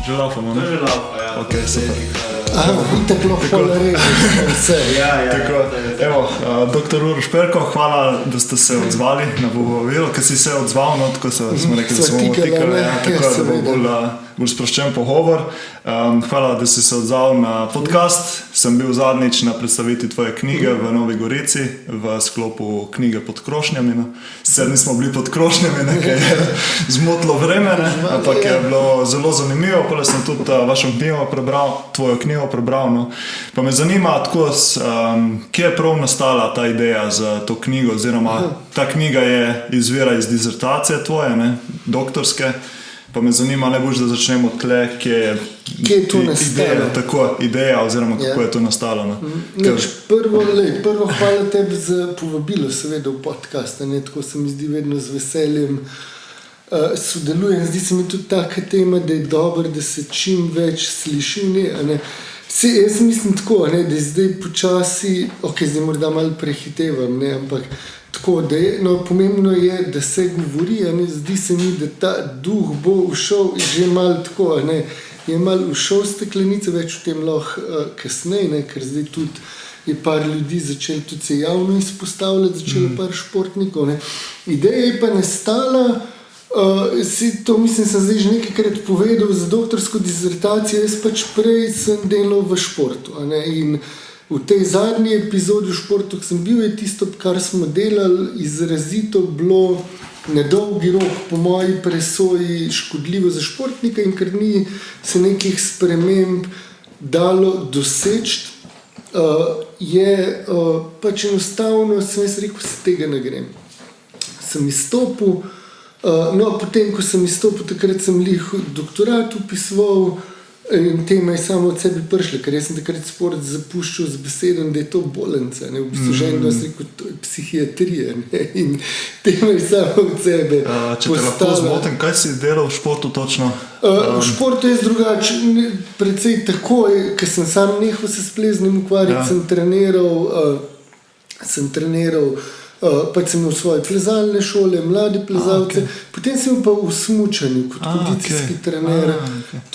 Že laufamo, ne? To že laufa, ja. Ok, super. Itak lahko režeš vse. Tako, evo, dr. Uroš Perko, hvala, da ste se odzvali na povabilo, ker si se odzval, no, tako smo rekli, da smo tikali, tako da bo bolj sproščen pogovor. Hvala, da si se odzval na podcast. Sem bil zadnjič na predstavitvi tvoje knjige v Novi Gorici v sklopu knjige Pod krošnjami. No. Sicer nismo bili pod krošnjami, nekaj je zmotilo vreme, ne, ampak je bilo zelo zanimivo. Potem sem tudi vašo knjigo prebral, tvojo knjigo prebral. No. Pa me zanima, tako, kje je prav nastala ta ideja za to knjigo, oziroma ta knjiga izvira iz dizertacije tvoje, ne, doktorske. Pa me zanima, ne boš, da začnemo tle, kje je to nastalo. Ideja, oziroma kako je to nastalo. No. Prvo hvala tebi za povabilo, seveda, v podcast. Ne? Tako se mi zdi vedno z veseljem sodelujem. Zdi se mi tudi taka tema, da je dobro, da se čim več sliši. Ne? Jaz mislim tako, ne? Da je zdaj počasi, zdaj morda malo prehitevam, ne? Ampak tako, da je, pomembno je, da se govori, ne? Zdi se mi, da ta duh bo všel že malo tako, ne? Je malo všel steklenice, več v tem lahko kasneje, ker zdaj tudi je par ljudi začeli tudi se javno izpostavljati, začeli par športnikov. Ne? Ideja je pa nastala, to mislim, sem zdaj že nekajkrat povedal, za doktorsko dizertacijo, jaz pač prej sem delal v športu, ne? In v tej zadnji epizodi v športu, ki sem bil, je tisto, kar smo delali, izrazito bilo na dolgi rok po moji presoji škodljivo za športnika in ker ni se nekih sprememb dalo doseči, je pač enostavno, sem jaz rekel, se tega ne grem. Sem izstopil, potem, ko sem izstopil, takrat sem doktorat upisoval, in tema je samo od sebi prišla, ker jaz sem takrat sport zapuščal z besedom, da je to bolnica. Ne? V bistvu že eno se rekel, to je psihiatrija. Ne? In tema je samo od sebe Če te lahko zmotim, kaj si delal v športu točno? V športu je drugače, precej takoj, ker sem sam nehal se s pleznim ukvarjati, sem treniral, pač sem imel svoje plezalne šole, mlade plezalce, potem sem pa v smučanju kot kondicijski trener,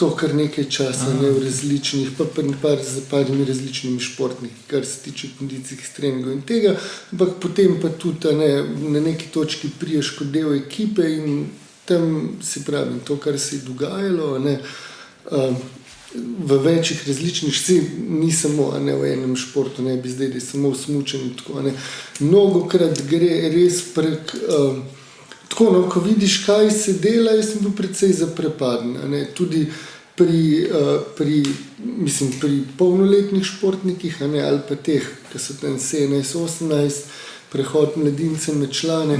to kar nekaj časa, ne, v različnih, pa z parimi različnimi športniki, kar se tiče kondicijskih treningov in tega, ampak potem pa tudi na neki točki priješ kot del ekipe in tam si pravim to, kar se je dogajalo, ne, v večjih različnih, ni samo v enem športu, ne bi zdaj, da je samo v smučanju, tako, ne. Mnogokrat gre res prek, tako, no, ko vidiš, kaj se dela, jaz sem bil precej zaprepaden, ne, tudi pri polnoletnih športnikih, ne, ali pa teh, ki so tam 17-18, prehod mladince med člane,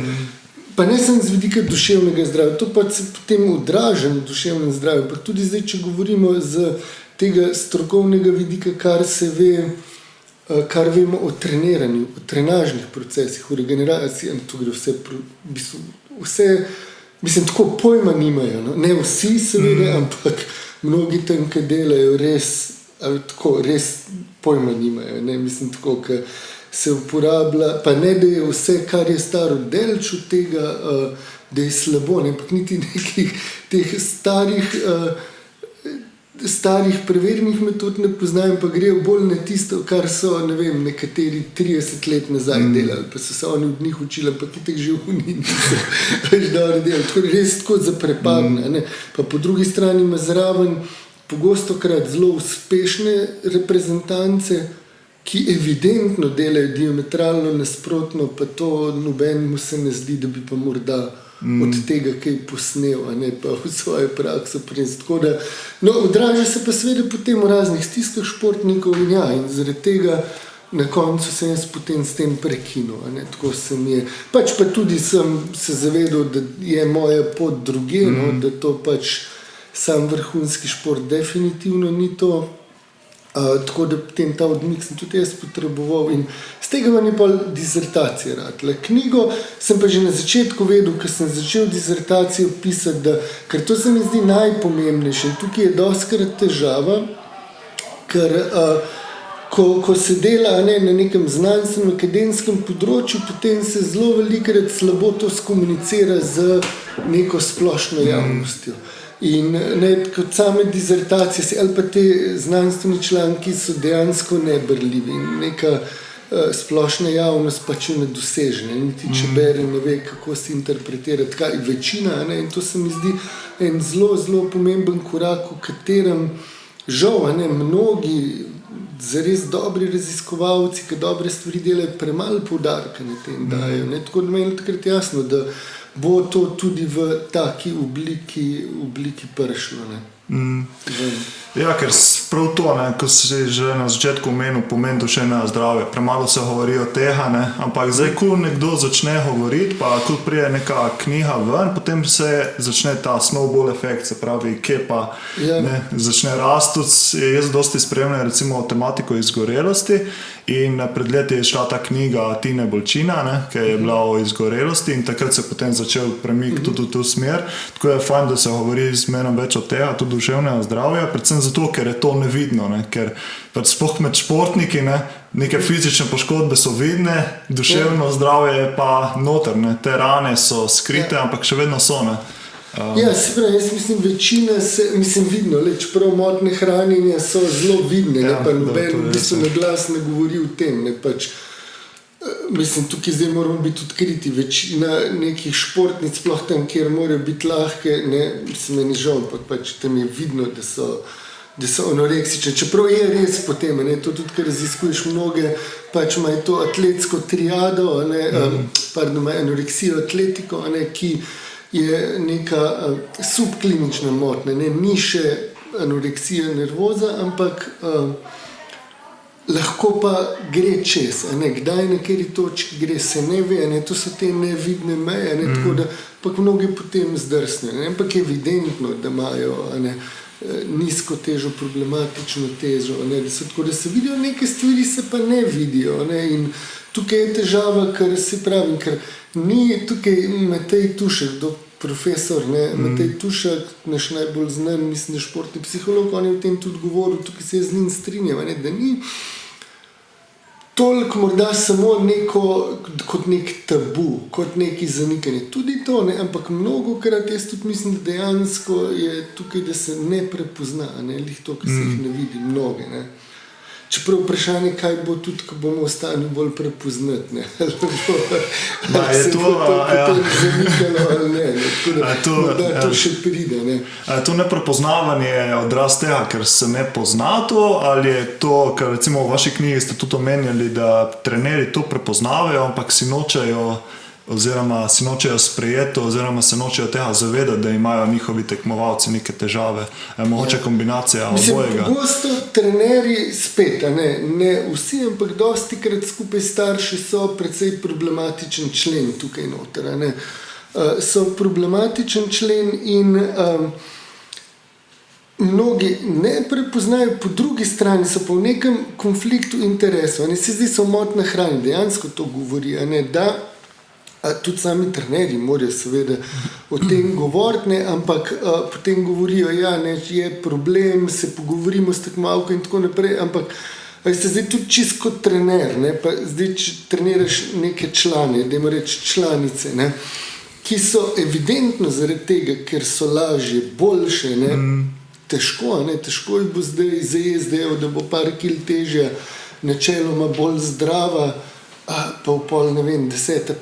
pa ne sem z vidika duševnega zdravja, to pa se potem odraža na duševnem zdravju, pa tudi zdaj, če govorimo z tega strokovnega vidika, kar se ve, kar vemo o treniranju, o trenažnih procesih, o regeneraciji, to gre vse, mislim, tako pojma nimajo, no? Ne vsi seveda, ampak mnogi tam, ki delajo, res pojma nimajo, ne, mislim, tako, ki se uporablja, pa ne, da je vse, kar je staro delč od tega, da je slabo, ne, ampak niti nekih teh starih preverjenih metod ne poznajo, pa grejo bolj na tisto, kar so, ne vem, nekateri 30 let nazaj delali, pa so se oni od njih učili, pa ki teh že v njih niso več dobro delali, tako res tako zaprepadne, ne, pa po drugi strani ima zraven pogostokrat zelo uspešne reprezentance, ki evidentno delajo diametralno nasprotno, pa to nobenemu se ne zdi, da bi pa morda od tega kaj posnel, a ne pa v svojo prakso prins. Tako da, odraža se pa seveda potem v raznih stiskah športnikov in zaradi tega na koncu sem jaz potem s tem prekinil, a ne, tako se mi je. Pač pa tudi sem se zavedal, da je moja pot druge, da to pač sam vrhunski šport definitivno ni to. Tako da potem ta odmik sem tudi jaz potreboval in z tega vam je pa dizertacija radila. Knjigo sem pa že na začetku vedel, ker sem začel dizertacijo pisati, ker to se mi zdi najpomembnejše. Tukaj je dostikrat težava, ker ko se dela na nekem znanstvenem akademskem področju, potem se zelo velikokrat slabo to skomunicira z neko splošno javnostjo. In kot same dizertacije ali pa te znanstveni članki so dejansko nebrljivi in neka splošna javnost pač ne doseže, niti če bere, ne ve, kako se interpretira, kaj večina, in to se mi zdi en zelo, zelo pomemben korak, v katerem žal, mnogi zares dobri raziskovalci, ki dobre stvari delajo, premalo poudarka na tem dajo. Tako da meni takrat jasno, da bo to tudi v taki obliki prišlo. Ja, ker prav to, ko si že na začetku omenil pomen duševnega zdravja, premalo se govori o tega, ampak zdaj, ko nekdo začne govoriti, pa ko prije neka knjiga ven, potem se začne ta snowball efekt, se pravi, kepa začne rasti. Jaz dosti spremljam recimo tematiko izgorelosti in pred leti je šla ta knjiga Tine Bolčina, ki je bila o izgorelosti in takrat se potem začel premik tudi v to smer. Tako je fajn, da se govori zmeraj več o tega, tudi duševnega zdravja, predvsem zato, ker je to nevidno, ker pač sploh med športniki neke fizične poškodbe so vidne, duševno zdravje je pa noter, te rane so skrite, ampak še vedno so. Se pravi, jaz mislim, večina vidno, čeprav motnje hranjenja so zelo vidne, pa noben v bistvu na glas ne govori o tem, Mislim, tukaj zdaj moramo biti odkriti. Večina nekih športnic, sploh tam, kjer morajo biti lahke, meni žal, pač tam je vidno, da so anoreksične. Čeprav je res potem, to tudi, ker raziskuješ mnoge, pač imajo to atletsko triado, anoreksijo, atletiko, ki je neka subklinična motnja, ni še anoreksija nervoza, ampak lahko pa gre čez, kdaj na kateri točki gre, se ne ve, to so te nevidne meje, tako da pak mnogi potem zdrsnejo, ampak je evidentno, da imajo nizko težo, problematično težo, tako da se vidijo neke stvari, se pa ne vidijo, in tukaj je težava, ker se pravi, ker ni tukaj Matej Tušek, profesor, Matej Tušek, naš najbolj znan, mislim, športni psiholog, on je o tem tudi govoril, tukaj se je z njim strinjal, da ni toliko morda samo kot nek tabu, kot neki zanikanje. Tudi to, ampak mnogokrat jaz tudi mislim, da dejansko je tukaj, da se ne prepozna, lih to, ki se jih ne vidi, mnoge. Čeprav vprašanje, kaj bo tudi, ko bomo v stanju bolj prepoznati, ali se bo to potem zanikalo ali ne, da to še pride. To neprepoznavanje je odraz tega, ker se ne pozna to, ali je to, ker recimo v vaši knjigi ste tudi omenjali, da trenerji to prepoznavajo, ampak si nočejo sprejeti, oziroma se nočejo tega zavedati, da imajo njihovi tekmovalci neke težave. Mogoče kombinacija obojega. Pogosto trenerji spet, ne vsi, ampak dostikrat skupaj starši so precej problematičen člen tukaj noter. So problematičen člen in mnogi ne prepoznajo, po drugi strani so pa v nekem konfliktu interesov. Se zdi, so motnje hranjenja, dejansko to govori, da tudi sami trenerji morajo seveda o tem govoriti, ampak potem govorijo, je problem, se pogovorimo s tekmovalko in tako naprej, ampak se zdaj tudi čisto kot trener, pa zdaj, če treniraš neke člane, dajmo reči članice, ki so evidentno zaradi tega, ker so lažje, boljše, težko jih bo zdaj zajezdejo, da bo par kil težja, načeloma bolj zdrava, pa v pol, 10,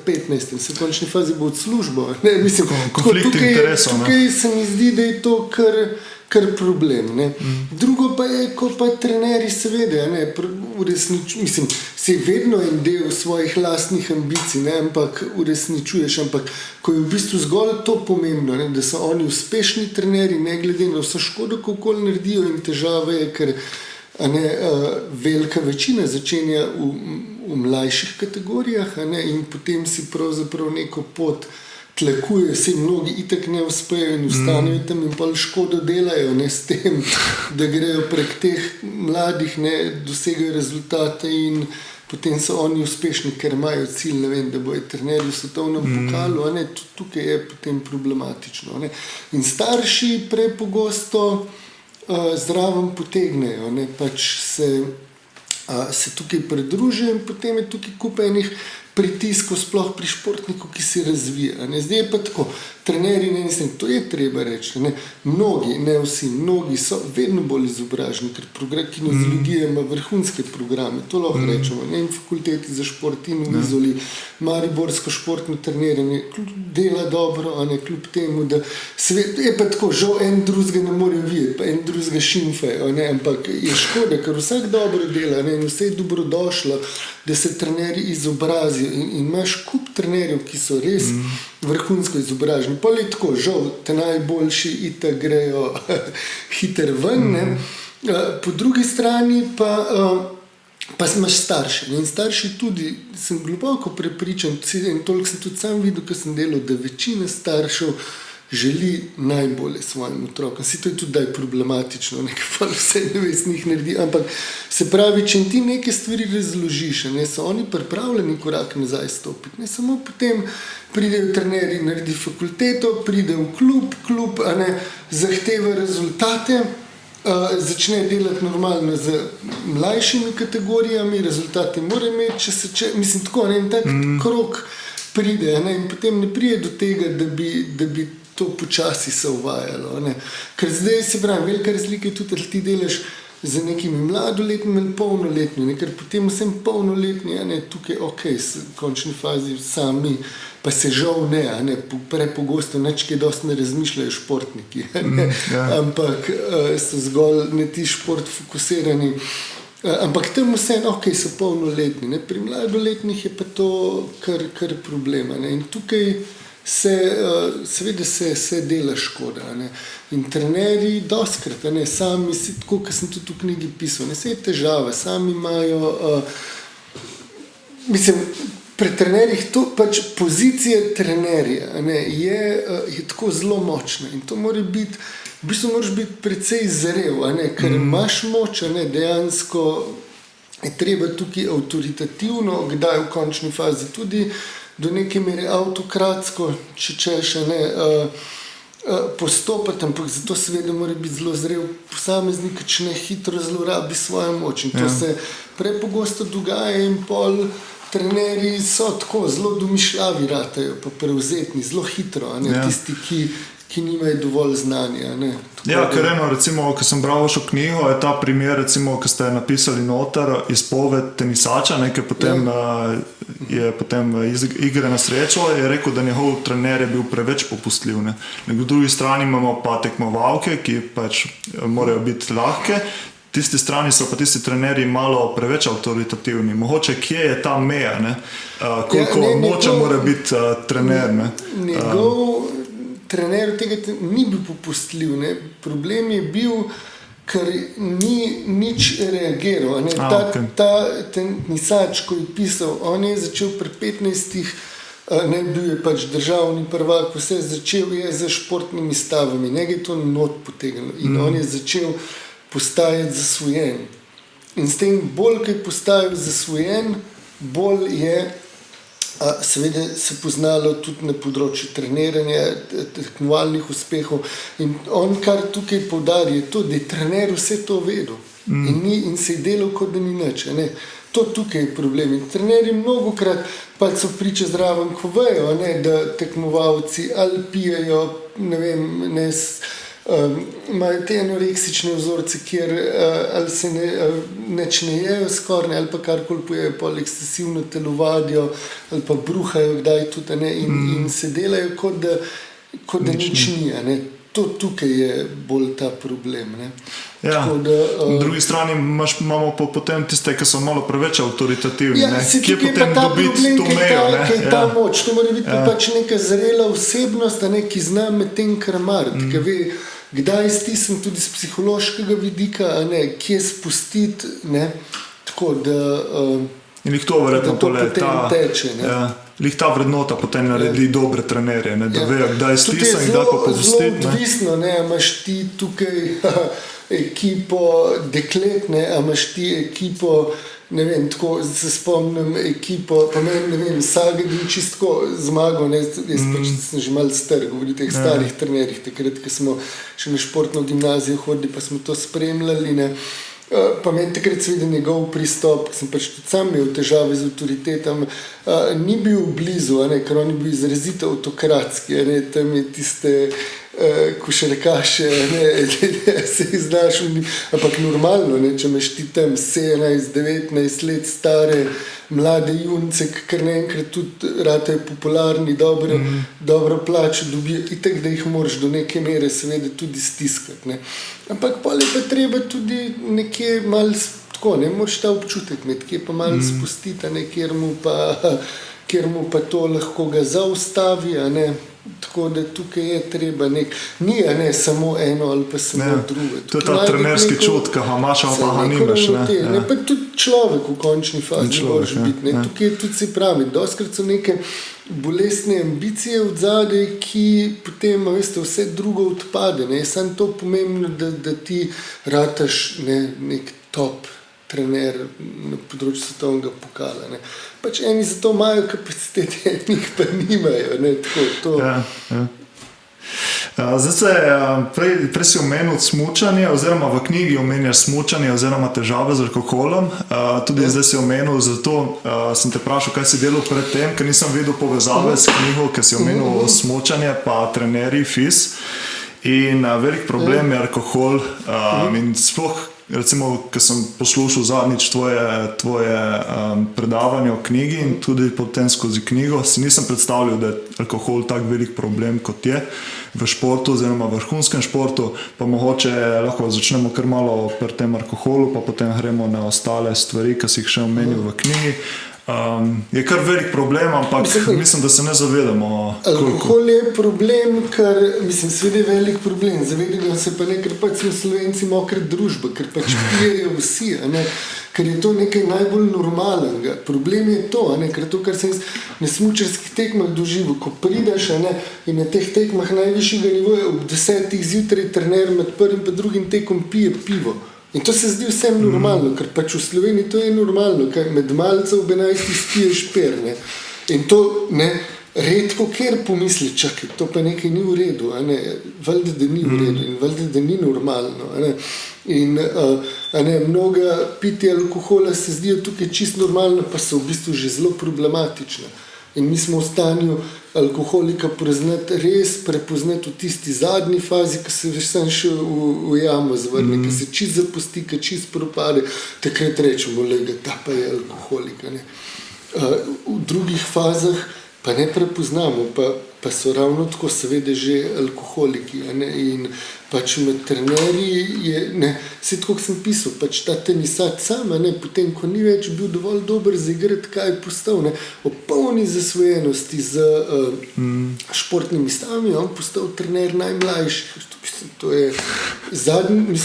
15, se v končni fazi bo od službo. Konflikt interesov. Tukaj se mi zdi, da je to kar problem. Drugo pa je, ko pa trenerji seveda, mislim, se vedno en del svojih lastnih ambicij, ampak uresničuješ, ampak ko je v bistvu zgolj to pomembno, da so oni uspešni trenerji, ne glede na vso škodo, kako naredijo, in težave je, ker velika večina začenja v mlajših kategorijah, in potem si pravzaprav neko pot tlakuje, se mnogi itak ne uspejo in vstanejo tam in pol škodo delajo, s tem, da grejo prek teh mladih, dosegajo rezultate in potem so oni uspešni, ker imajo cilj, da bojo trenerji v svetovnem pokalu, tukaj je potem problematično. In starši prepogosto zraven potegnejo, pač se tukaj pridružijo in potem je tukaj kup enih pritiskov, sploh pri športniku, ki se razvija. Zdaj je pa tako, trenerji, to je treba reči, ne, mnogi, ne vsi, mnogi so vedno bolj izobraženi, ker kinezologija ima vrhunske programe, to lahko rečemo, ne, in fakulteti za šport in v Izoli, mariborsko športno treniranje, dela dobro, a ne, kljub temu, da svet, je pa tako, žal en drugega ne morejo videti, pa en drugega šimfajo, ne, ampak je škoda, ker vsak dobro dela, ne, in vse je dobrodošlo, da se trenerji izobrazijo in imaš kup trenerjev, ki so res vrhunsko izobraženi. Pa je tako, žal, te najboljši itak grejo hiter ven, ne. Po drugi strani pa imaš starše. In starši tudi, sem globoko prepričan, in toliko sem tudi sam videl, ko sem delal, da večina staršev želi najbolje svojim otrokom. To je tudi problematično, nekaj vse nevestnih naredi, ampak se pravi, če ti neke stvari razložiš, ne, so oni pripravljeni korak nazaj stopiti. Ne, samo potem pridejo trenerji, naredi fakulteto, pride v klub, a ne, zahteva rezultate, začne delati normalno z mlajšimi kategorijami, rezultate mora imeti, mislim tako, ne, in tak krok pride, ne, in potem ne pride do tega, da bi to počasi se uvajalo. Ne. Ker zdaj se pravi, velika razlika je tudi, da ti delaš z nekimi mladoletnimi ali polnoletnimi, ker potem vsem polnoletni, ne, tukaj v končni fazi sami, pa se žal ne, prepogosto nečke dosti ne razmišljajo športniki, ne, ampak so zgolj ne ti šport fokusirani, ampak tam vseeno, so polnoletni, ne, pri mladoletnih je pa to kar problema, ne, in tukaj seveda se dela škoda, ne. In trenerji doskrat, ne, sami si tako, kot sem tudi v knjigi pisal, ne, se je težava, sami imajo pri trenerjih to pač pozicija trenerja, ne, je tako zelo močna in to mora biti, v bistvu moraš biti precej zrel, ne, ker imaš moč, ne, dejansko je treba tukaj avtoritativno, kdaj v končni fazi tudi do neke mere avtokratsko, če češ, ne, postopati, ampak zato seveda mora biti zelo zrel posameznik, če ne hitro zlorabi svojo moč. In to se prepogosto dogaja in pol trenerji so tako zelo domišljavi ratajo, pa prevzetni, zelo hitro, a ne, tisti, ki nimajo dovolj znanja. Ne. Ja, ker recimo, ko sem bral vašo knjigo, je ta primer, recimo, ko ste napisali noter izpoved tenisača, nekaj potem je potem igre na srečo, je rekel, da njegov trener je bil preveč popustljiv. Ne. Na drugi strani imamo pa tekmovalke, ki pač morajo biti lahke, tisti strani so pa tisti trenerji malo preveč avtoritativni. Mogoče, kje je ta meja, ne? Koliko moča mora biti trener, ne? Njegov trener tega ni bil popustljiv, ne. Problem je bil, ker ni nič reagiral. Ta tenisač, ko je pisal, on je začel pri 15, ne, bil je pač državni prvak, vse začel je z športnimi stavami, njega je to not potegnilo in on je začel postajati zasvojen. In s tem bolj, ko je postajal zasvojen, bolj je seveda se poznalo tudi na področju treniranja, tekmovalnih uspehov in on kar tukaj poudari je to, da je trener vse to vedel in se je delal, kot da ni nič. Ne. To tukaj je problem. In trenerji mnogokrat pa so priče zraven, ko vejo, ne, da tekmovalci ali pijejo, ne vem, imajo te anoreksične vzorce, kjer ali se neč ne jejo skoraj, ali pa karkoli pojejo, pol ekscesivno telovadijo, ali pa bruhajo kdaj tudi, ne, in se delajo, kot da nič ni. Ne. To tukaj je bolj ta problem. Ne. Ja. Na drugi strani imamo potem tiste, ki so malo preveč avtoritativni. Ja, kje potem dobiti to mejo? Kaj je ta moč? To mora biti pač neka zrela osebnost, ne, ki zna med tem krmariti, ki ve, kdaj stisnem tudi z psihološkega vidika, ne, kje spustiti, ne, tako da in jih to verjetno potem teče. Ne. Ja. Lih ta vrednota potem naredi dobre trenerje, ne, da vejo, kdaj stisnem, kdaj pa popustiti. Zelo odvisno, ne, imaš ti tukaj ekipo deklet, ne, imaš ti ekipo, ne vem, tako se spomnim ekipo, pa ne vem, Sagadin čistko zmagal, ne, jaz pač sem že malo star, govori o teh starih trenerjih, takrat, ko smo še na športno gimnazijo hodili, pa smo to spremljali, ne. Pa meni takrat seveda njegov pristop, sem pač tudi sam imel težave z avtoritetami, ni bil blizu, ker on je bil izrazito avtokratski, tam je tiste košarkaše, se znaš, ampak normalno, če imaš ti tam 17-19 let stare mlade junce, kar naenkrat tudi ratajo popularni, dobro plačo dobijo, itak, da jih moraš do neke mere seveda tudi stiskati. Ampak pa je pa treba tudi nekje malo tako, ne moraš ta občutek imeti, kje pa malo spustiti, kjer mu pa to lahko ga zaustavi, tako da tukaj je treba ni samo eno ali pa samo drugo. To je ta trenerski čut, ki ga imaš, pa ga nimaš. Pa tudi človek v končni fazi moraš biti. Tukaj je tudi se pravi, doskrat so neke bolestne ambicije v zadej, ki potem, vse drugo odpade. Je samo to pomembno, da ti rataš nek top trener na področju svetovnega pokala. Pač eni za to imajo kapacitete, enih pa nimajo. Prej si omenil smučanje, oziroma v knjigi omenjaš smučanje oziroma težave z alkoholom. Tudi zdaj si omenil, zato sem te vprašal, kaj si delal pred tem, ker nisem videl povezave s knjigo, ker si omenil smučanje pa trenerji FIS. In velik problem je alkohol in sploh recimo, ko sem poslušal zadnjič tvoje predavanje o knjigi in tudi potem skozi knjigo, si nisem predstavljal, da je alkohol tak velik problem, kot je v športu oziroma v vrhunskem športu, pa mogoče lahko začnemo kar malo pri tem alkoholu, pa potem gremo na ostale stvari, ki si jih še omenil v knjigi. Je kar velik problem, ampak mislim, da se ne zavedamo. Alkohol je problem, seveda je velik problem. Zavedamo se pa ker pač smo Slovenci mokra družba, ker pač pijejo vsi, ker je to nekaj najbolj normalnega. Problem je to, ker to, kar sem na smučarskih tekmah doživel, ko prideš in na teh tekmah najvišjega nivoja ob 10 zjutraj trener med prvim pa drugim tekom pije pivo. In to se zdi vsem normalno, ker pač v Sloveniji to je normalno, ker med malce ob 11 spiješ per. In to redko kjer pomisli, čakaj, to pa nekaj ni v redu, valjda, da ni v redu in valjda, da ni normalno. In mnoga pitja alkohola se zdijo tukaj čisto normalno, pa so v bistvu že zelo problematična. In mi smo v stanju alkoholika prepoznati v tisti zadnji fazi, ko se veš sam še v jamo zvrne, ko se čist zapusti, ko čist propade, takrat rečemo, da ta pa je alkoholik. V drugih fazah pa ne prepoznamo, pa so ravno tako seveda že alkoholiki. In pač med trenerji se tako, kot sem pisal, pač ta tenisat sam, potem, ko ni več bil dovolj dober za igrati, kaj je postal, ob polni zasvojenosti z športnimi stavami, on postal trener najmlajših. To je zadnji,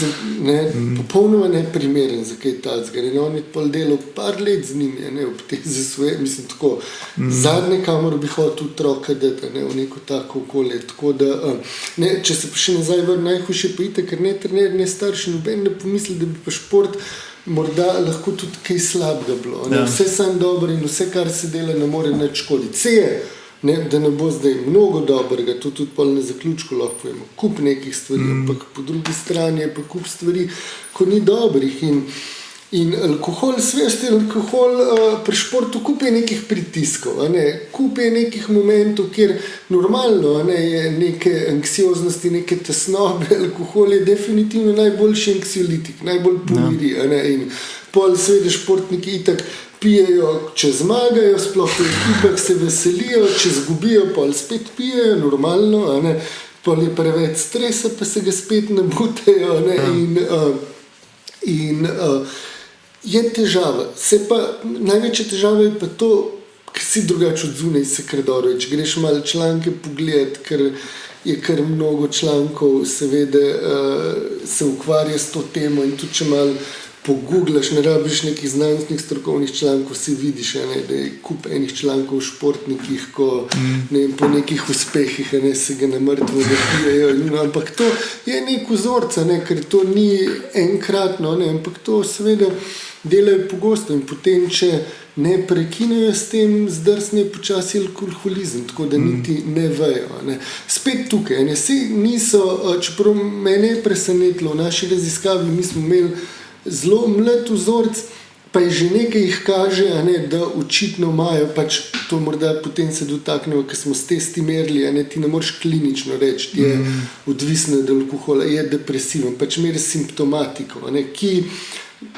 popolnoma neprimeren za kaj tacga. On je pol delal par let z njimi, ob te zasvojenosti, tako zadnje, kamor bi hotel otroka dati, v neko tako okolje. Tako da, če se pa še nazaj najhujše pa itak, ker ne trener, ne starši, noben ne pomisli, da bi pa šport morda lahko tudi kaj slabega bilo. Vse sam dobro in vse, kar se dela, ne more nič škoditi. Da ne bo zdaj mnogo dobrega, to tudi pol na zaključku lahko povemo, kup nekih stvari, ampak po drugi strani je pa kup stvari, ko ni dobrih. In alkohol, alkohol pri športu kup je nekih pritiskov, kup je nekih momentov, kjer normalno je neke anksioznosti, neke tesnobe. Alkohol je definitivno najboljši anksiolitik, najbolj pomiri. In pol seveda športniki itak pijejo, če zmagajo, sploh v ekipah se veselijo, če zgubijo, pol spet pijejo, normalno, pol je preveč stresa, pa se ga spet nabutajo. In je težava. Največja težava je pa to, ker si drugače od zunaj se kar dobro. Če greš malo članke pogledati, ker je kar mnogo člankov, seveda se ukvarja s to temo in tudi če malo pogooglaš, ne rabiš nekih znanstvenih strokovnih člankov, si vidiš, da je kup enih člankov o športnikih, ko po nekih uspehih se ga na mrtvo napijajo. Ampak to je nek vzorc, ker to ni enkratno, ampak to seveda delajo pogosto in potem, če ne prekinejo s tem, zdrsne počasi alkoholizem, tako da niti ne vejo. Spet tukaj, niso, čeprav mene je presenetilo, v naši raziskavi mi smo imeli zelo mlad vzorc, pa je že nekaj jih kaže, da očitno imajo, pač to morda potem se dotaknemo, ker smo s testi merili, ti ne moreš klinično reči, je odvisno od alkohola, je depresiven, pač meri simptomatiko, ki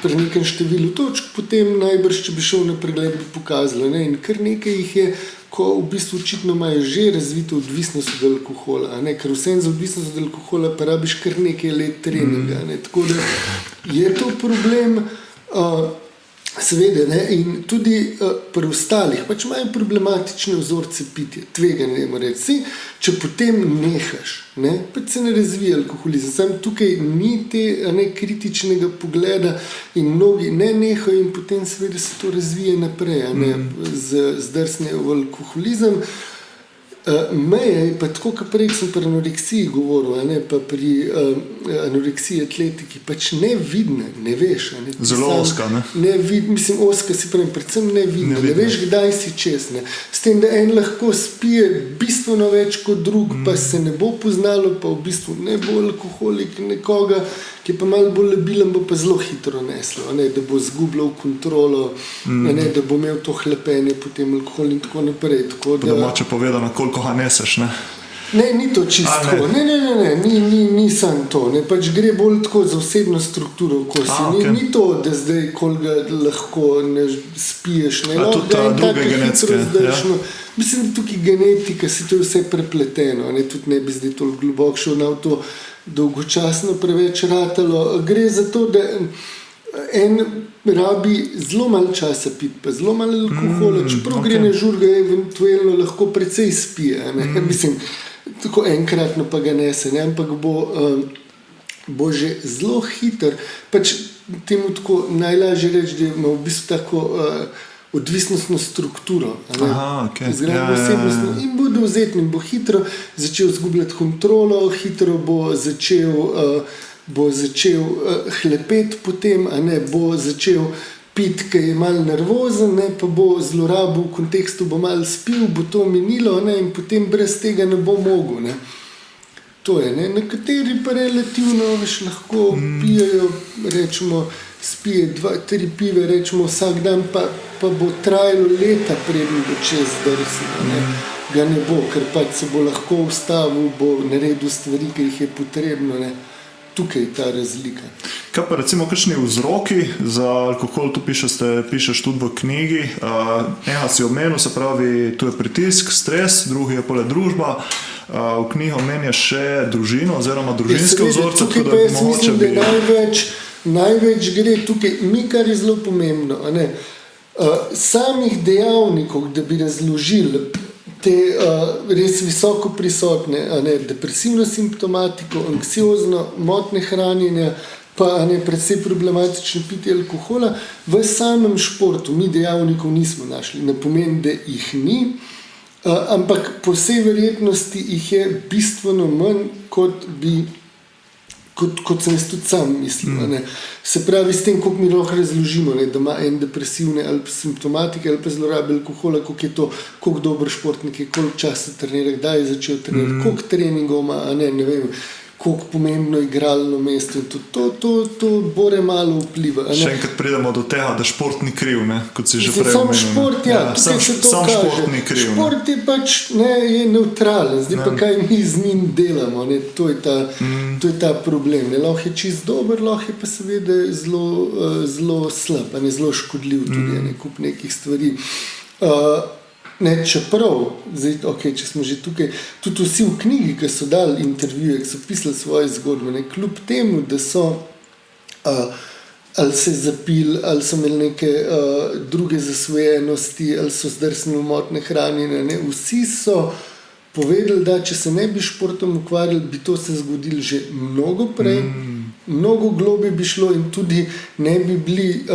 pri nekem številu točk, potem najbrž, če bi šel na pregled, bi pokazalo. In kar nekaj jih je, ko v bistvu očitno imajo že razvito odvisnost od alkohola, ker vsem za odvisnost od alkohola pa rabiš kar nekaj let treninga. Tako da je to problem, seveda, in tudi pri ostalih, pač imajo problematične vzorce pitja, tveganje, reči, če potem nehaš, pač se ne razvija alkoholizem. Sam tukaj ni te kritičnega pogleda in mnogi ne nehajo in potem seveda se to razvije naprej, zdrsne v alkoholizem. Meja je pa tako, kot prej sem pri anoreksiji govoril, pa pri anoreksiji atletiki, pač nevidna, ne veš. Zelo oska, ne? Mislim, oska si pravim, predvsem nevidna, ne veš, kdaj si čez. S tem, da en lahko spije bistveno več kot drug, pa se ne bo poznalo, pa v bistvu ne bo alkoholik nekoga, ki je pa malo bolj lebilen, bo pa zelo hitro neslo, da bo zgubljal kontrolo, da bo imel to hlepenje potem alkohol in tako naprej. Domače povedano, koliko ga neseš, ne? Ne, ni to čisto. Ne, ni samo to. Pač gre bolj tako za osebno strukturo v kosi. Ni to, da zdaj koliko lahko ne spiješ. Tudi ta druge genetske. Mislim, da tukaj genetika, se to je vse prepleteno. Tudi ne bi zdaj toliko globoko šel na to dolgočasno preveč ratalo. Gre za to, da en rabi zelo malo časa piti, pa zelo malo alkohola, čeprav gre na žurga, eventualno lahko precej spije. Mislim, tako enkratno pa ga nese, ampak bo že zelo hiter. Pač temu tako najlažje reči, da ima v bistvu tako odvisnostno strukturo. Zgradno osebnostno in bo dovzetno in bo hitro začel zgubljati kontrolo, hitro bo začel hlepeti potem, bo začel piti, ki je malo nervozen, pa bo zlorabil v kontekstu, bo malo spil, bo to minilo in potem brez tega ne bo mogel. To je, nekateri pa relativno lahko pijajo, rečemo, spije 2-3 pive, rečemo vsak dan, pa bo trajalo leta preden bo čez zdrsno. Ga ne bo, ker pač se bo lahko ustavil, bo naredil stvari, ki jih je potrebno. Tukaj je ta razlika. Kaj pa recimo, kakšni vzroki za alkohol, tu pišeš tudi v knjigi. Ena si omenil, se pravi, tu je pritisk, stres, drugi je pole družba. V knjigi omenjaš še družino oziroma družinske vzorce. Tukaj pa jaz mislim, da največ gre tukaj, kar je zelo pomembno. Samih dejavnikov, da bi razložili te res visoko prisotne, depresivno simptomatiko, anksiozno, motnje hranjenja, pa predvsej problematično pitje alkohola, v samem športu mi dejavnikov nismo našli. Ne pomeni, da jih ni, ampak po vsej verjetnosti jih je bistveno manj, kot sem jaz tudi sam mislil. Se pravi, s tem, koliko mi lahko razložimo, da ima en depresivne ali simptomatike ali pa zlorabe alkohola, koliko dober športnik je, koliko časa trenira, kdaj je začel trenirati, koliko treningov ima, ne vem, koliko pomembno igralno mesto in to bore malo vpliva. Še enkrat pridemo do tega, da šport ni kriv, kot si že prej omenil. Sam šport, sam šport ni kriv. Šport je pač je neutralen, zdaj pa kaj mi z njim delamo, to je ta problem. Lahko je čist dober, lahko je pa seveda zelo slab, zelo škodljiv tudi, kup nekih stvari. Čeprav, če smo že tukaj, tudi vsi v knjigi, ki so dali intervjuje, ki so pisali svoje zgodbe, kljub temu, da so ali se zapili, ali so imeli neke druge zasvojenosti, ali so zdrsnili motnje hranjenja, vsi so povedali, da če se ne bi športom ukvarjali, bi to se zgodilo že mnogo prej, mnogo globje bi šlo in tudi ne bi bili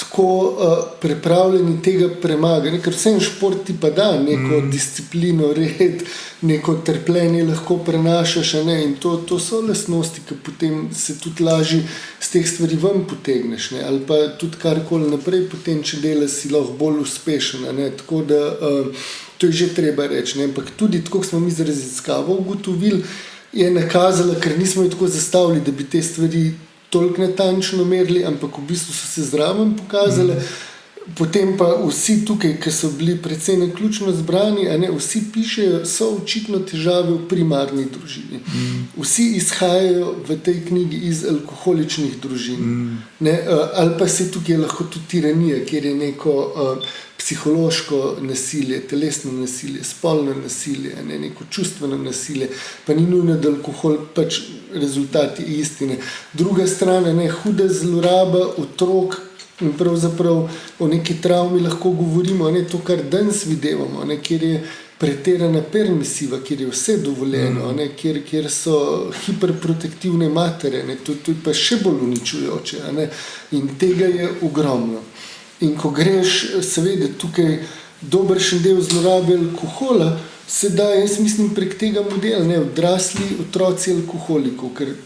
tako pripravljeni tega premagati, ker vsem šport ti pa da neko disciplino, red, neko trpljenje lahko prenašaš, in to so lastnosti, ki potem se tudi lažje z teh stvari ven potegneš, ali pa tudi karkoli naprej, potem če delaš si lahko bolj uspešen, tako da to je že treba reči, ampak tudi tako smo mi z raziskavo ugotovili, je nakazala, ker nismo jo tako zastavili, da bi te stvari toliko natančno merili, ampak v bistvu so se zraven pokazale. Potem pa vsi tukaj, ki so bili precej naključno zbrani, vsi pišejo, so očitno težave v primarni družini. Vsi izhajajo v tej knjigi iz alkoholičnih družin. Ali pa se tukaj lahko tudi tiranija, kjer je neko psihološko nasilje, telesno nasilje, spolno nasilje, neko čustveno nasilje, pa ni nujno, da alkohol pač rezultati istine. Druga stran, huda zloraba otrok. In pravzaprav o neki travmi lahko govorimo, to, kar danes videvamo, kjer je pretirana permisiva, kjer je vse dovoljeno, kjer so hiperprotektivne matere, to je pa še bolj uničujoče. In tega je ogromno. In ko greš, seveda, tukaj dobršen del zlorabe alkohola, se da, jaz mislim, prek tega modela, odrasli otroci alkoholikov, ker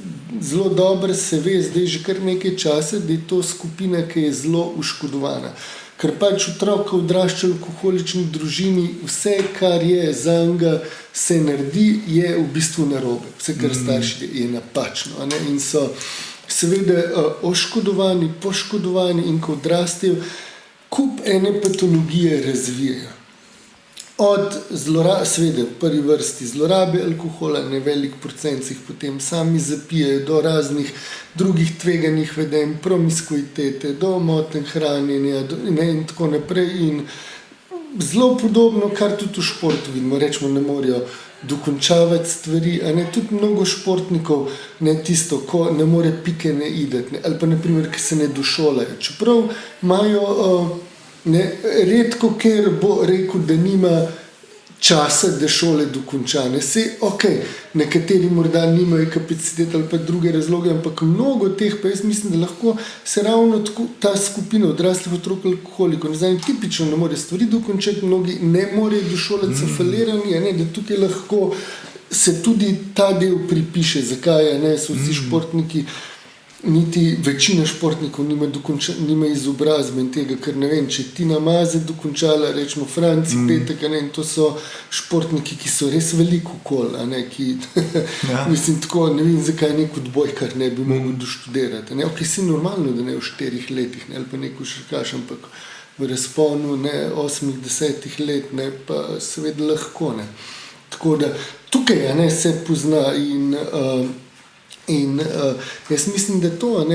zelo dobro se ve, zdaj že kar nekaj časa, da je to skupina, ki je zelo oškodovana. Ker pač otrok odrašča v alkoholični družini, vse, kar je za njega se naredi, je v bistvu narobe. Vse, kar starši je napačno. In so seveda oškodovani, poškodovani in ko odrastejo, kup ene patologije razvijajo. Od seveda v prvi vrsti zlorabe alkohola, velik procent jih potem sami zapijajo, do raznih drugih tveganih vedenj, promiskuitete, do motenj hranjenja in tako naprej. In zelo podobno, kar tudi v športu vidimo, rečemo, ne morejo dokončavati stvari, tudi mnogo športnikov, tisto, ko ne more pike ne ideti, ali pa naprimer, ki se ne došolajo. Čeprav imajo redko, ker bo rekel, da nima časa, da šole dokončane. Nekateri morda nimajo kapacitet ali pa druge razloge, ampak mnogo teh, pa jaz mislim, da lahko se ravno ta skupina odraslih otrok alkoholikov, tipično ne more stvari dokončati, mnogi ne morejo došolati, so falirani, da tukaj lahko se tudi ta del pripiše, zakaj so vsi športniki. Niti večina športnikov nima izobrazbe in tega, ker ne vem, če Tina Maze dokončala, rečemo Franci Petek, in to so športniki, ki so res veliko okol, mislim tako, ne vem, zakaj nek odbojkar ne bi mogel doštudirati. Si normalno, da ne v 4 letih, ali pa neko šarkaš, ampak v razponu 8-10 let, pa seveda lahko. Tako da tukaj se pozna in jaz mislim, da to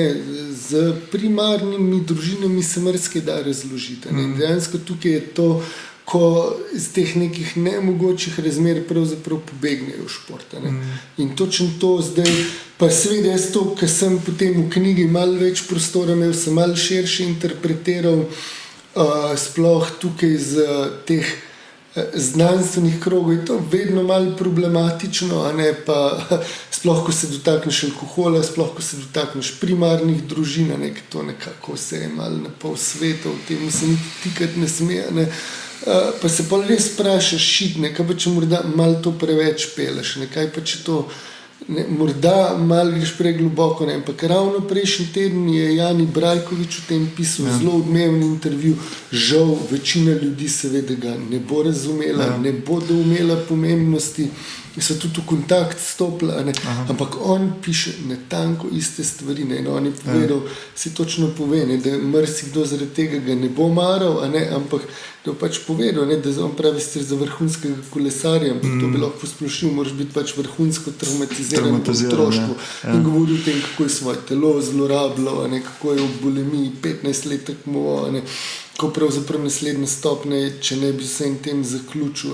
z primarnimi družinami se marsikaj da razložiti. Dejansko tukaj je to, ko iz teh nekih nemogočih razmer pravzaprav pobegnejo v šport. In točno to zdaj, pa seveda jaz to, ker sem potem v knjigi malo več prostora imel, sem malo širše interpretiral, sploh tukaj z teh znanstvenih krogov, je to vedno malo problematično, pa sploh, ko se dotakneš alkohola, sploh, ko se dotakneš primarnih družin, to nekako vse je malo na pol sveta, v tem se niti tikati ne sme, pa se pa res sprašaš, kaj pa če morda malo to preveč peleš, kaj pa če to morda malo greš pregloboko, ampak ravno prejšnji teden je Jani Brajkovič v tem pisal zelo odmeven intervju. Žal, večina ljudi seveda ga ne bo razumela, ne bodo umela pomembnosti, so tudi v kontakt stopila, ampak on piše natanko iste stvari, in on je povedal, si točno pove, da marsikdo zaradi tega ga ne bo maral, ampak da pač povedal, da on pravi sicer za vrhunskega kolesarja, ampak to bi lahko posplošil, moraš biti pač vrhunsko traumatiziran v otroštvu in govori o tem, kako je svoje telo zlorabljalo, kako je v bulimiji 15 let tekmoval, ko pravzaprav naslednja stopnja je, če ne bi vsem tem zaključil.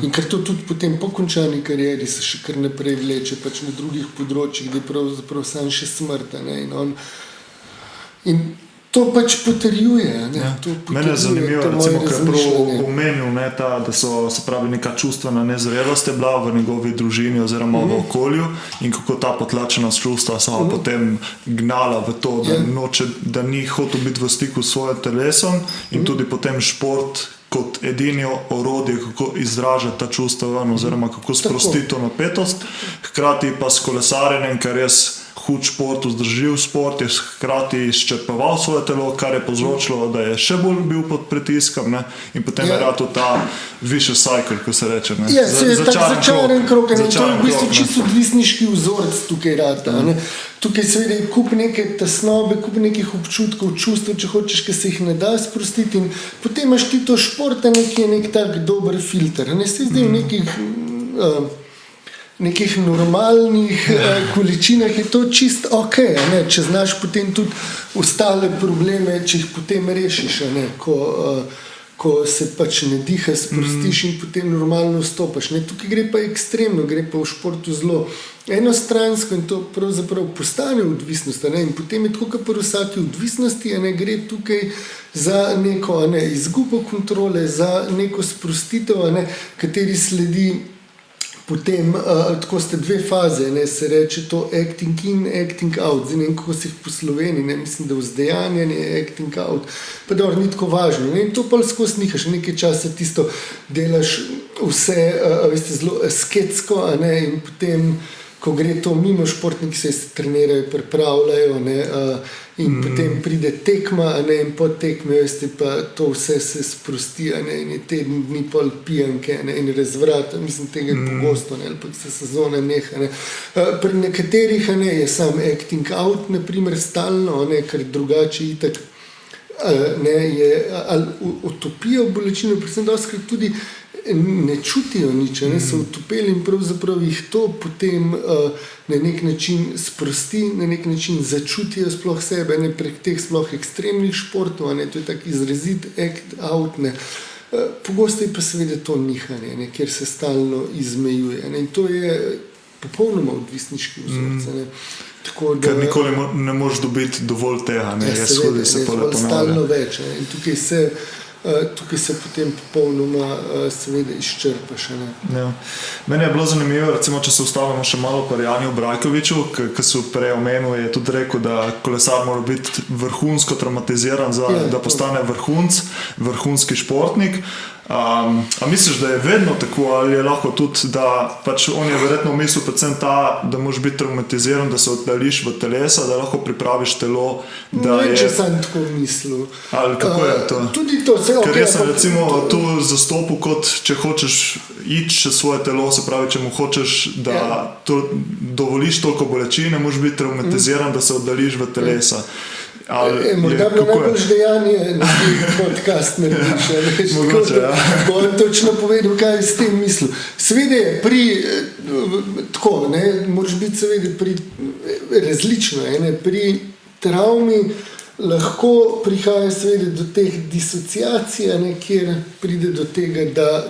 In ker to tudi potem po končani karieri se še kar naprej vleče, pač na drugih področjih, da je pravzaprav sam še smrt. In to pač potrjuje. Mene je zanimivo, recimo, ker prav omenil, da so, se pravi, neka čustvena nezrelost je bila v njegovi družini oziroma v okolju in kako ta potlačenost čustva so potem gnala v to, da ni hotel biti v stiku s svojim telesom in tudi potem šport kot edini orodje, kako izražati ta čustva oziroma kako sprostiti to napetost. Hkrati pa s kolesarjenjem, ker res hud šport, vzdržljiv šport, je hkrati izčrpaval svoje telo, kar je povzročilo, da je še bolj bil pod pritiskom, ne? In potem je rato ta vicious cycle, ko se reče. Ne? Ja, se je tak začaren krog, to je v bistvu čisto odvisniški vzorec tukaj rata. Tukaj seveda je kup neke tesnobe, kup nekih občutkov, čustev, če hočeš, ki se jih ne da sprostiti in potem imaš ti to športa, ki je nek tak dober filter. Ne se zdaj v nekih normalnih količinah je to čist ok, ne? Če znaš potem tudi ostale probleme, če jih potem rešiš, ne? Ko se pač ne diha, sprostiš in potem normalno vstopaš. Ne? Tukaj gre pa ekstremno, gre pa v športu zelo enostransko in to pravzaprav postane odvisnost. Ne? In potem je tako, kot pri vsaki odvisnosti, gre tukaj za neko izgubo kontrole, za neko sprostitev, kateri sledi potem, tako ste dve faze, se reče to acting in, acting out. Zdaj nekaj, kako se jih po Sloveniji, mislim, da vzdejanjanje, acting out, pa dobro, ni tako važno. In to pa skozi nihaš, nekaj časa tisto delaš vse, veste, zelo asketsko, in potem, ko gre to mimo, športniki se trenirajo, pripravljajo, in potem pride tekma, in po tekmi, veste, pa to vse se sprosti, in je teden dni pol pijanke, in razvrata, mislim, tega je pogosto, ali pa se sezona neha. Pri nekaterih je sam acting out, naprimer, stalno, ker drugače itak je ali utopijo bolečino, predvsem dostakrat tudi ne čutijo nič, so utopeli in pravzaprav jih to potem na nek način sprosti, na nek način začutijo sploh sebe, prek teh sploh ekstremnih športov, to je tak izrazit act out, pogosto je pa seveda to nihanje, kjer se stalno izmejuje, in to je popolnoma odvisniški vzorec. Ker nikoli ne moreš dobiti dovolj tega, seveda, se stalno več, in tukaj se potem popolnoma seveda izčrpaš. Ja. Meni je bilo zanimivo, recimo, če se ustavimo še malo pri Janiju Brajkoviču, ki so prej omenil, je tudi rekel, da kolesar mora biti vrhunsko traumatiziran, da postane vrhunski športnik. A misliš, da je vedno tako, ali je lahko tudi, da pač on je verjetno mislil predvsem ta, da moraš biti traumatiziran, da se oddališ v telesa, da lahko pripraviš telo, da je... Ne, če sem tako mislil. Ali kako je to? Tudi to, vse Ker jaz sem recimo tu zastopil kot, če hočeš iti čez svoje telo, se pravi, če mu hočeš, da dovoliš toliko bolečine, moraš biti traumatiziran, da se oddališ v telesa. Morda bi najbolj dejanje na podcast narediš. Mogoče, ja. Bom točno povedal, kaj je s tem mislil. Seveda je pri, tako, moraš biti seveda pri različno, pri travmi lahko prihaja seveda do teh disociacij, kjer pride do tega,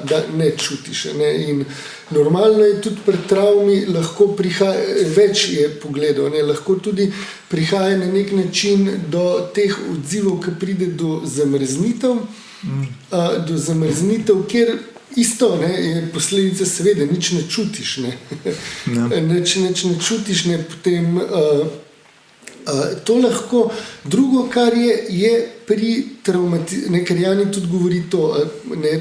da ne čutiš. In normalno je tudi pri travmi, lahko prihaja, več je pogledov, lahko tudi prihaja na nek način do teh odzivov, ki pride do zamrznitev, kjer isto je posledica, seveda, nič ne čutiš. Nič ne čutiš, potem... To lahko, drugo, kar je pri traumatizaciji, ker Jani tudi govori to,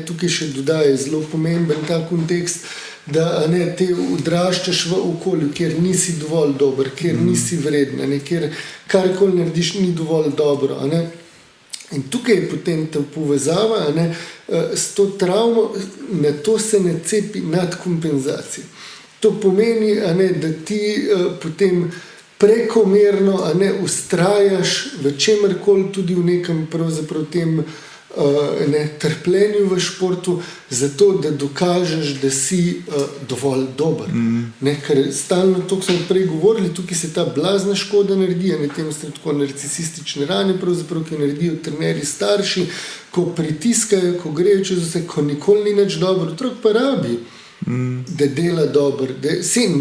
tukaj še dodaje zelo pomemben ta kontekst, da te odraščaš v okolju, kjer nisi dovolj dober, kjer nisi vreden, kjer karkoli narediš ni dovolj dobro. In tukaj je potem ta povezava s to travmo, na to se ne cepi nadkompenzacija. To pomeni, da ti potem prekomerno, ustrajaš v čemerkoli, tudi v nekem pravzaprav tem trpljenju v športu, zato da dokažeš, da si dovolj dober. Ker stalno, to smo prej govorili, tukaj se ta blazna škoda naredi, temu se tako narcisistične rane, pravzaprav, ki naredijo trenerji starši, ko pritiskajo, ko grejo čez vse, ko nikoli ni nič dobro, otrok pa rabi. Da dela dobro,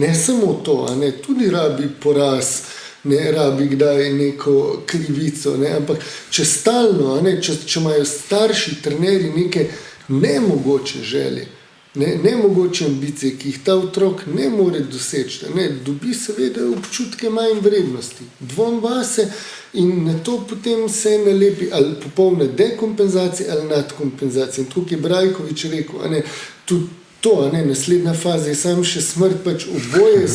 ne samo to, tudi rabi poraz, rabi kdaj neko krivico, ampak če stalno, če imajo starši, trenerji neke nemogoče želje, nemogoče ambicije, ki jih ta otrok ne more doseči, dobi seveda občutke manj vrednosti, dvom vase in na to potem se nalepi ali popolna dekompenzacija ali nadkompenzacija. In tukaj je Brajkovič rekel, tudi to, naslednja faza je sam še smrt, pač oboje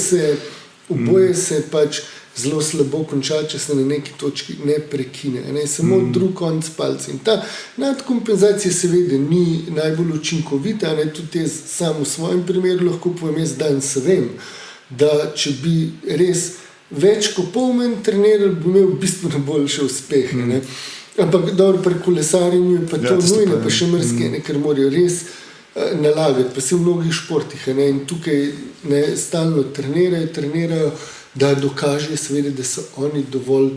se pač zelo slabo konča, če se na neki točki ne prekine, ne, samo drug konc palca. In ta nadkompenzacija seveda ni najbolj učinkovita, ne, tudi jaz sam v svojem primeru lahko povem, jaz danes vem, da če bi res več kot pol manj treniral, bi imel bistveno boljše uspehe. Ne. Ampak dobro, pri kolesarjenju je pa to nujno, pa še marsikaj, ker morajo res nalagati, pa se v mnogih športih, ne, in tukaj ne, stalno trenirajo, da dokaže seveda, da so oni dovolj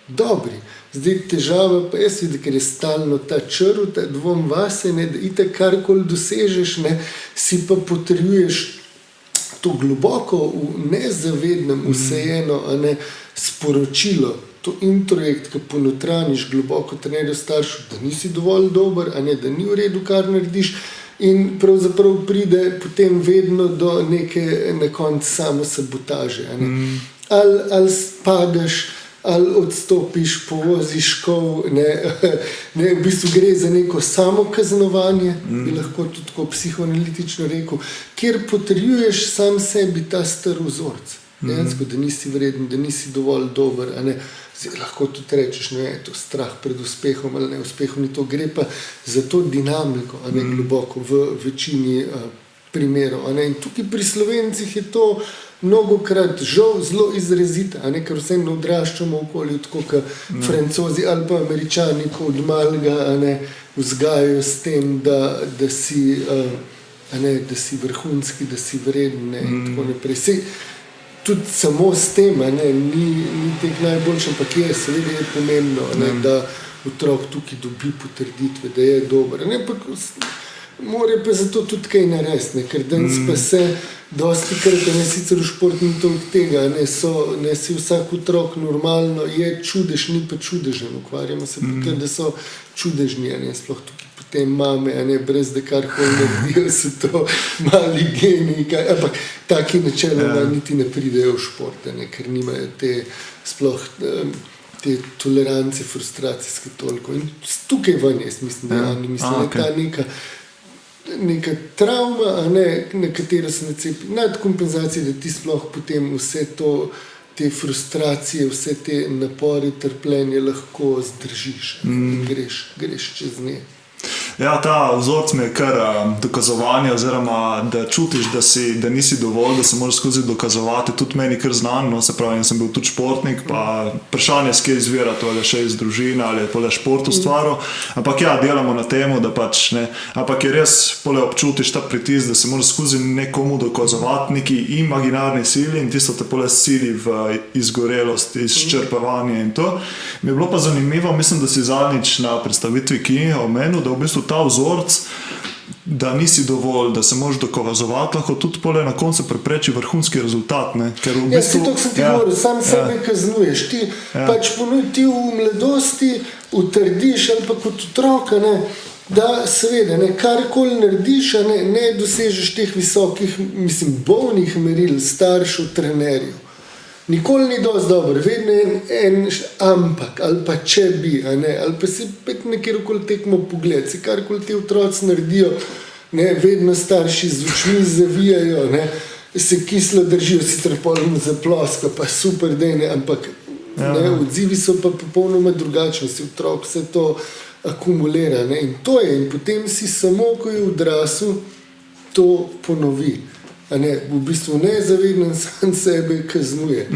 dobri. Zdaj težava pa je seveda, ker je stalno ta črv, ta dvom vase, ne, da itak karkoli dosežeš, ne, si pa potrjuješ to globoko v nezavednem vsejeno, a ne, sporočilo, to introjekt, ki ponotraniš globoko trenerja staršev, da nisi dovolj dober, a ne, da ni v redu, kar narediš. In pravzaprav pride potem vedno do neke na koncu samosabotaže. Ali spadeš, ali odstopiš, povoziš kol, ne, v bistvu gre za neko samokaznovanje, bi lahko tudi tako psihoanalitično rekel, kjer potrjuješ sam sebi ta star vzorc. Dejansko, da nisi vreden, da nisi dovolj dober, a ne. Zdaj, lahko tudi rečeš, ne, to strah pred uspehom ali neuspehom, ni to, gre pa za to dinamiko, a ne, globoko v večini primerov. A ne. In tukaj pri Slovencih je to mnogokrat žal zelo izrazito, a ne, ker vse ne odraščamo v okolju, tako kot Francozi ali pa Američani, ko od malega, a ne, vzgajajo s tem, da si, a ne, da si vrhunski, da si vreden, ne, in tako naprej. Tudi samo s tem, ne, ni teh najboljših, ampak je, seveda je pomembno, ne, da otrok tukaj dobi potrditve, da je dober. Ne, pa mora pa zato tudi kaj narediti, ker danes pa se dosti krat, ne, sicer v športu ni toliko tega, ne si vsak otrok normalno, je čudež, ni pa čudežen, ukvarjamo se potem, da so čudežni, ne, sploh tukaj te mame, a ne, brez da karkoli naredijo, so to mali geniji, ampak taki načeloma niti ne pridejo v šport, ne, ker nimajo sploh te tolerance, frustracijske toliko. In tukaj ven jaz mislim, da oni mislim, da je ta neka travma, a ne, na katero se nacepi nadkompenzacija, da ti sploh potem vse to, te frustracije, vse te napore, trpljenje lahko zdržiš in greš čez nje. Ja, ta vzorc mi je kar dokazovanje, oziroma da čutiš, da nisi dovolj, da se moraš skozi dokazovati, tudi meni kar znan, no, se pravi, sem bil tudi športnik, pa vprašanje, skje izvira, to je še iz družine ali je pole šport ustvaril, ampak ja, delamo na temu, da pač ne, ampak je res pole občutiš ta pritisk, da se moraš skozi nekomu dokazovati, neki imaginarni sili in tisto te pole sili v izgorelost, izčrpavanje in to. Mi je bilo pa zanimivo, mislim, da si zadnjič na predstavitvi knjige omenil, da v bistvu ta vzorc, da nisi dovolj, da se moraš dokazovati, lahko tudi pole na koncu prepreči vrhunski rezultat, ne? Ker v bistvu... Ja, si to, sem ti govoril, sam sebe kaznuješ. Ti pač ti v mladosti utrdiš ali pa kot otroka, ne, da seveda, ne, karkoli narediš, ne dosežeš teh visokih, mislim, bolnih meril staršev, trenerjev. Nikoli ni dosti dobro, vedno en ampak, ali pa če bi, a ne, ali pa si pet nekjerokoli tekmo pogled, si karkoli te otroci naredijo, ne, vedno starši z očmi zavijajo, ne, se kislo držijo, sicer polno zaploska, pa super, dejne, ampak ne, odzivi so pa popolnoma drugačni, si otrok vse to akumulira, ne, in to je, in potem si samo, ko je odrasel, to ponovi. Ne, v bistvu nezavedno sam sebe kaznuje,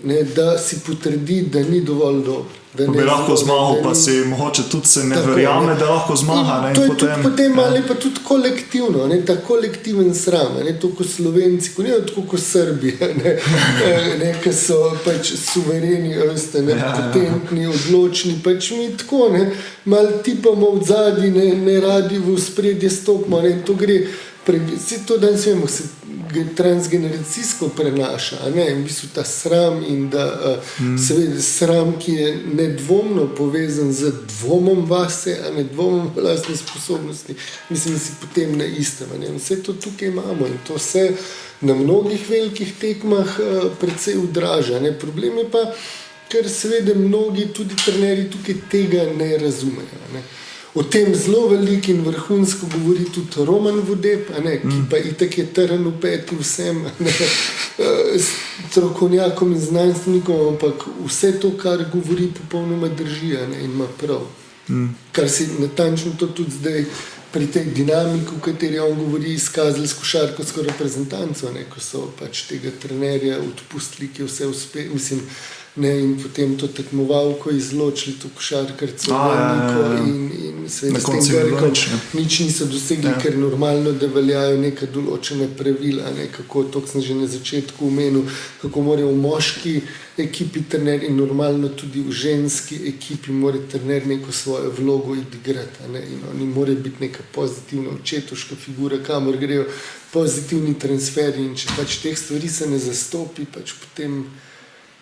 ne, da si potrdi, da ni dovolj dobro. Da bi lahko zmagal, pa si mogoče tudi se ne verjame, da lahko zmaga. Ne, to je potem ali pa tudi kolektivno, ne, ta kolektiven sram, ne, to kot Slovenci, ko ne tako kot Srbija, ne, ki so pač suvereni, ne, potentni, odločni, pač mi tako, ne, malo tipamo v zadnji, ne radi v spredje stopimo, ne, to gre. Vse to danes vemo, se transgeneracijsko prenaša, a ne, in v bistvu ta sram in da seveda sram, ki je nedvomno povezan z dvomom vase, a ne dvomom vlastne sposobnosti, mislim, da si potem na istem, ne, in vse to tukaj imamo in to se na mnogih velikih tekmah precej odraža, ne, problem je pa, ker seveda mnogi tudi trenerji tukaj tega ne razumejo, ne. O tem zelo veliko in vrhunsko govori tudi Roman Vodeb, ki pa itak je trn v peti vsem, strokovnjakom in znanstvenikom, ampak vse to, kar govori, popolnoma drži in ima prav. Kar si natančno to tudi zdaj pri tej dinamiki, v kateri on govori, izkazali s košarkarsko reprezentanco, ko so pač tega trenerja odpustili, ki je vse uspel, mislim, in potem to tekmovalko izločili, to košarkarco in seveda s tem Grkom nič niso dosegli, ker normalno, da veljajo neka določena pravila, kako, to sem že na začetku omenil, kako morajo v moški ekipi trener in normalno tudi v ženski ekipi mora trener neko svojo vlogo odigrati, in oni morajo biti neka pozitivna očetoška figura, kamor grejo pozitivni transferi in če pač teh stvari se ne zastopi, pač potem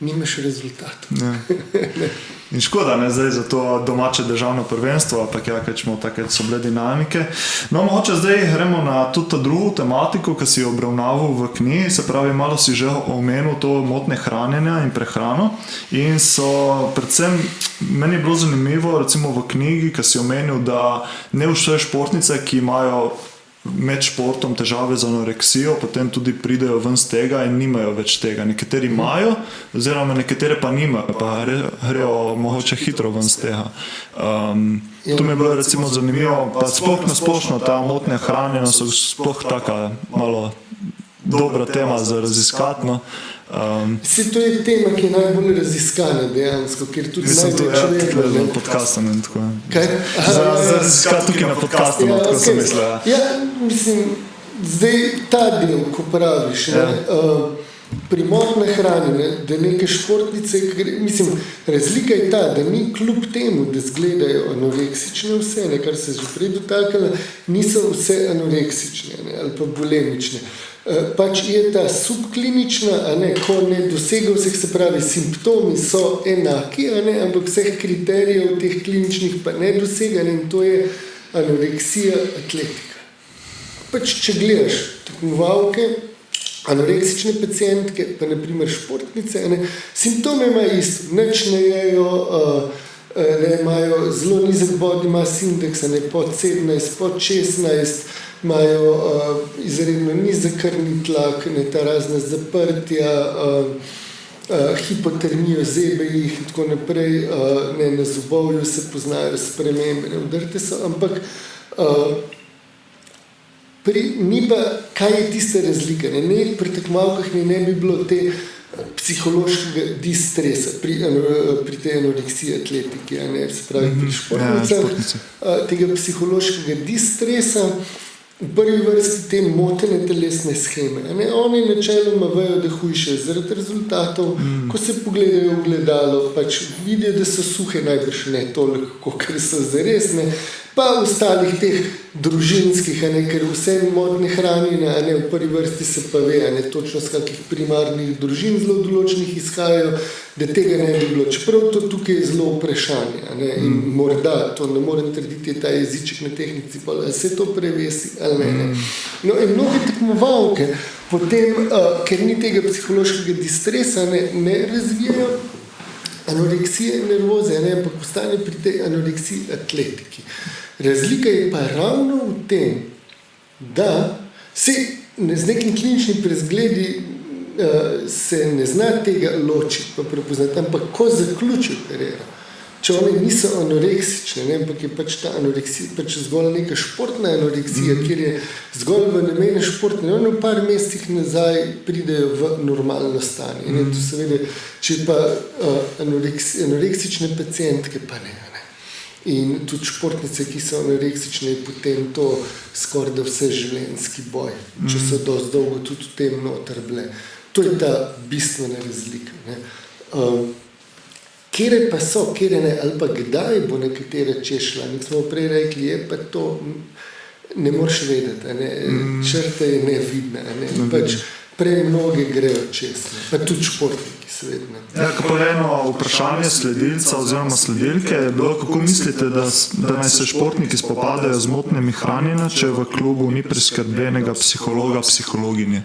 nimaš rezultatov. In škoda, zdaj za to domače državno prvenstvo, ampak take so bile dinamike. No, mogoče zdaj gremo na tudi drugo tematiko, ki si jo obravnaval v knjigi, se pravi, malo si že omenil to motnje hranjenja in prehrano in so predvsem, meni je bilo zanimivo, recimo v knjigi, ki si omenil, da ne vse športnice, ki imajo med športom težave z anoreksijo, potem tudi pridejo ven z tega in nimajo več tega. Nekateri imajo, oziroma nekatere pa nimajo, pa grejo mogoče hitro ven z tega. To mi je bilo recimo zanimivo, pa sploh nasplošno ta motnja hranjenja so sploh taka malo dobra tema za raziskati. To je tema, ki je najbolj raziskana dejansko, ker tudi največ vedno podcastom in tako. Za raziskati tukaj na podcastom, tako sem mislil. Mislim, zdaj ta del, ko praviš, pri motnje hranjenja, da neke športnice, mislim, razlika je ta, da ni kljub temu, da izgledajo anoreksične vse, kar se že prej dotakala, niso vse anoreksične ali pa bulimične. Pač je ta subklinična, ko ne dosega vseh, se pravi, simptomi so enaki, ampak vseh kriterijev teh kliničnih pa ne dosega in to je anoreksija atletika. Pač, če gledaš tekmovalke, anoreksične pacientke, pa naprimer športnice, simptome imajo isto, nič ne jejo, imajo zelo nizek body mass index, pod 17, pod 16, imajo izredno nizek krvni tlak, ta razna zaprtja, hipotermijo zebejih in tako naprej, na zobovju se poznajo spremembe, udrte so, ampak ni pa, kaj je tista razlika, pri tekmovalkah ne bi bilo te psihološkega distresa pri tej anoreksiji atletiki, se pravi pri športnicah, tega psihološkega distresa, v prvi vrsti te motene telesne sheme. Oni načeloma vejo, da hujše zaradi rezultatov, ko se pogledajo v gledalo, pač vidijo, da so suhe, najbrž ne toliko, ker so zaresne, pa ostalih teh družinskih, ker vse motnje hranjenja, v prvi vrsti se pa ve, točno z kakih primarnih družin zelo določenih izhajajo, da tega ne bi bilo. Čeprav to tukaj je zelo vprašanje, in morda, to ne morem trditi, je ta jeziček na tehnici, pa se to prevesi ali ne. No, in mnogi tekmovalke potem, ker ni tega psihološkega distresa, ne razvijajo anoreksije nervoze, ampak postane pri tej anoreksiji atletiki. Razlika je pa ravno v tem, da se z nekim kliničnim prezgledi se ne zna tega ločiti, pa prepoznati, ampak ko zaključijo kariero, če one niso anoreksične, ampak je pač ta anoreksija pač zgolj neka športna anoreksija, kjer je zgolj v namene športne, v par mesecih nazaj pridejo v normalno stanje. To seveda, če pa anoreksične pacientke pa ne. In tudi športnice, ki so anoreksične, je potem to skoraj da vse življenjski boj, če so dosti dolgo tudi v tem noter bile. To je ta bistvena razlika. Kjere pa so, kjere ne, ali pa kdaj bo nekatera češla, smo prej rekli, je pa to, ne moreš vedeti, črta je nevidna, pač prej mnoge grejo čez, pa tudi športniki. Kako eno vprašanje sledilca oziroma sledilke je bilo, kako mislite, da naj se športniki spopadajo z motnjami hranjenja, če v klubu ni priskrbljenega psihologa, psihologinje?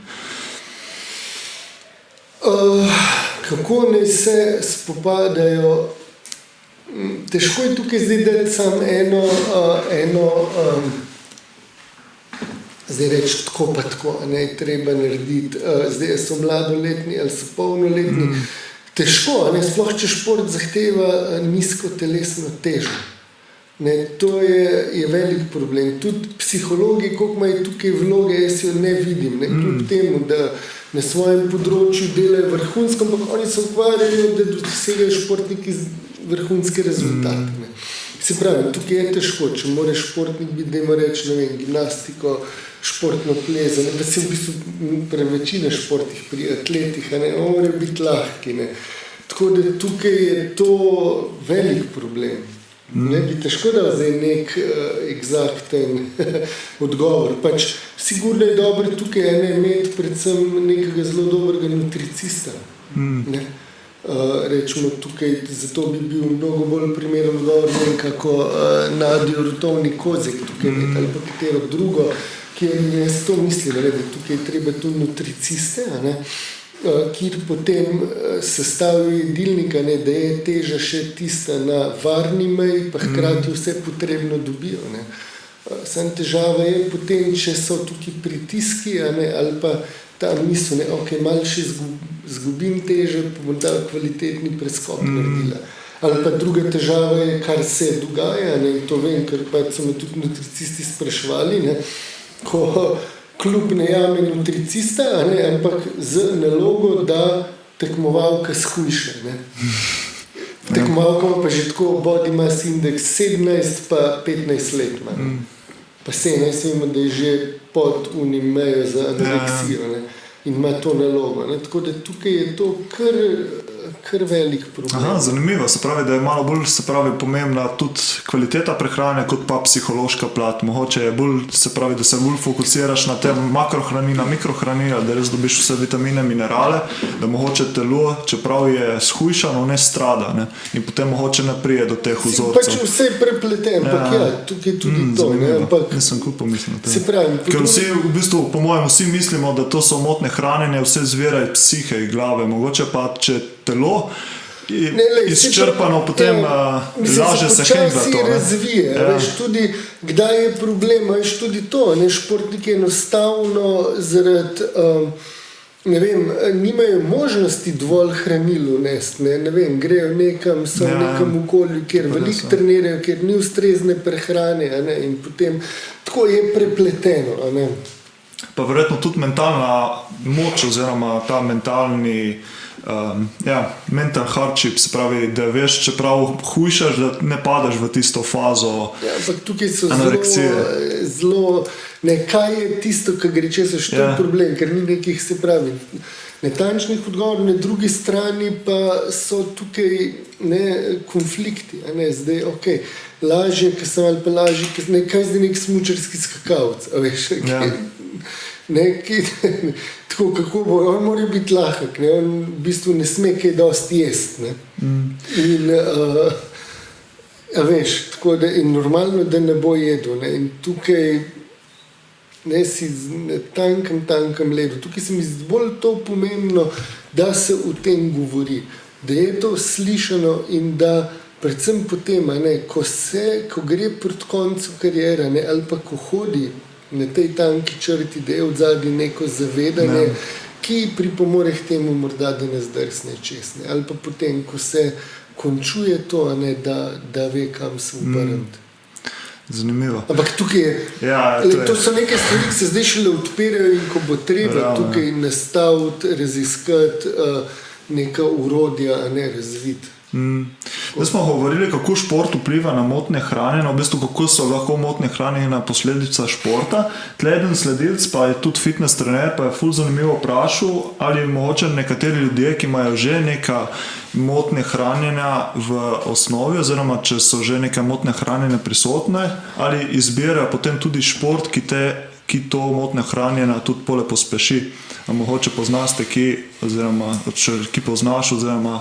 Kako naj se spopadajo? težko je tukaj zdaj dati samo eno zdaj reči tako pa tako, ne, treba narediti, zdaj so mladoletni ali so polnoletni. Težko, ne, sploh če šport zahteva nizko telesno težo. Ne, to je velik problem. Tudi psihologi, koliko imajo tukaj vloge, jaz jo ne vidim. Ne, kljub temu, da na svojem področju delajo vrhunsko, ampak oni se ukvarjajo, da dosegajo športniki vrhunske rezultate. Ne. Se pravi, tukaj je težko, če mora športnik biti, da ima reči, ne vem, gimnastiko, športno plezanje, da se v bistvu pri večini športih, pri atletih, ne, mora biti lahki. Ne. Tako da tukaj je to velik problem. Ne bi težko dal zdaj nek eksakten odgovor. Pač, sigurno je dobro tukaj imeti predvsem nekega zelo dobrega nutricista. Ne. Rečemo tukaj, zato bi bil mnogo bolj primeren odgovor, kako Nadijo Rotovnik Kozek tukaj imeti ali pa katero drugo, ki je s to mislila, da tukaj je treba tu nutriciste, ne, ki potem sestavi jedilnika, ne, da je teža še tista na varni meji, pa hkrati vse potrebno dobijo. Ne. Sam težava je potem, če so tukaj pritiski, ne, ali pa tam niso, ne, ok, malo še zgubim teže, pa bom ta kvalitetni preskok naredila. Ali pa druga težava je, kar se dogaja, ne, in to vem, ker pa so me tudi nutricisti spraševali, ne, ko klub ne jame nutricista, ne, ampak z nalogo, da tekmovalka shujša. Ne. Tekmovalka pa že tako body mass index 17 pa 15 let. Pa 17 vemo, da je že pod unim mejo za anoreksijo, ne, in ima to nalogo. Ne. Tako da tukaj je to kar velik problem. Aha, zanimivo, se pravi, da je malo bolj pomembna tudi kvaliteta prehrane kot pa psihološka plat. Mogoče je bolj, se pravi, da se bolj fokusiraš na te makrohranila, mikrohranila, da res dobiš vse vitamine, minerale, da mogoče telo, čeprav je shujšano, ne strada, ne? In potem mogoče ne prije do teh vzorcev. Pač vse je prepletem, ampak ja, tukaj tudi to. Nisem kup pomislil. Se pravi, ker vsi, v bistvu, po mojem, vsi mislimo, da to so motne hranjenje, vse zvira iz psihe, iz glave, mogoče pa, če telo izčrpano, potem laže se hengla to. Razvije, veš, tudi kdaj je problem, veš, tudi to, ne, športniki enostavno zaradi, ne vem, nimajo možnosti dovolj hranil unesti, ne vem, grejo nekam, so v nekem okolju, kjer veliko trenirajo, kjer ni ustrezne prehrane, ne, in potem tako je prepleteno, ne. Pa verjetno tudi mentalna moč oziroma ta mentalni mental hardship, se pravi, da veš, čeprav hujšaš, da ne padeš v tisto fazo tukaj so anoreksije. Zelo, ne, kaj je tisto, kar gre čez problem, ker ni nekih, se pravi, netančnih odgovorov, na drugi strani pa so tukaj konflikti, ne, zdaj, ok, lažje, ker sem ali pa lažje, kaj zdaj nek smučarski skakavc, a veš, tako kako bo, on mora biti lahek, ne? On v bistvu ne sme kaj dosti jesti, ne? In veš, tako da in normalno, da ne bo jedel, ne? In tukaj ne si na tankem ledu, tukaj se mi zdi bolj to pomembno, da se o tem govori, da je to slišano in da predvsem potem, ne, ko gre proti koncu karijera, ne, ali pa ko hodi na tej tanki črti, da je od zadnji neko zavedanje, ki pripomore k temu morda, da ne zdrsne čez, ne, ali pa potem, ko se končuje to, ne, da ve, kam se obrniti. Zanimivo. Ampak tukaj je, to so neke stvari, ki se zdaj šele odpirajo in ko bo treba tukaj nastaviti, raziskati neka urodja, a ne razviti. Zdaj smo govorili, kako šport vpliva na motnje hranjenja, v bistvu kako so lahko motnje hranjenja posledica športa. Tle eden sledilc, pa je tudi fitness trener, pa je ful zanimivo vprašal, ali mogoče nekateri ljudje, ki imajo že neka motnje hranjenja v osnovi, oziroma če so že neke motnje hranjenja prisotne, ali izbirajo potem tudi šport, ki to motnje hranjenja tudi pole pospeši. A mogoče poznaš ki poznaš, oziroma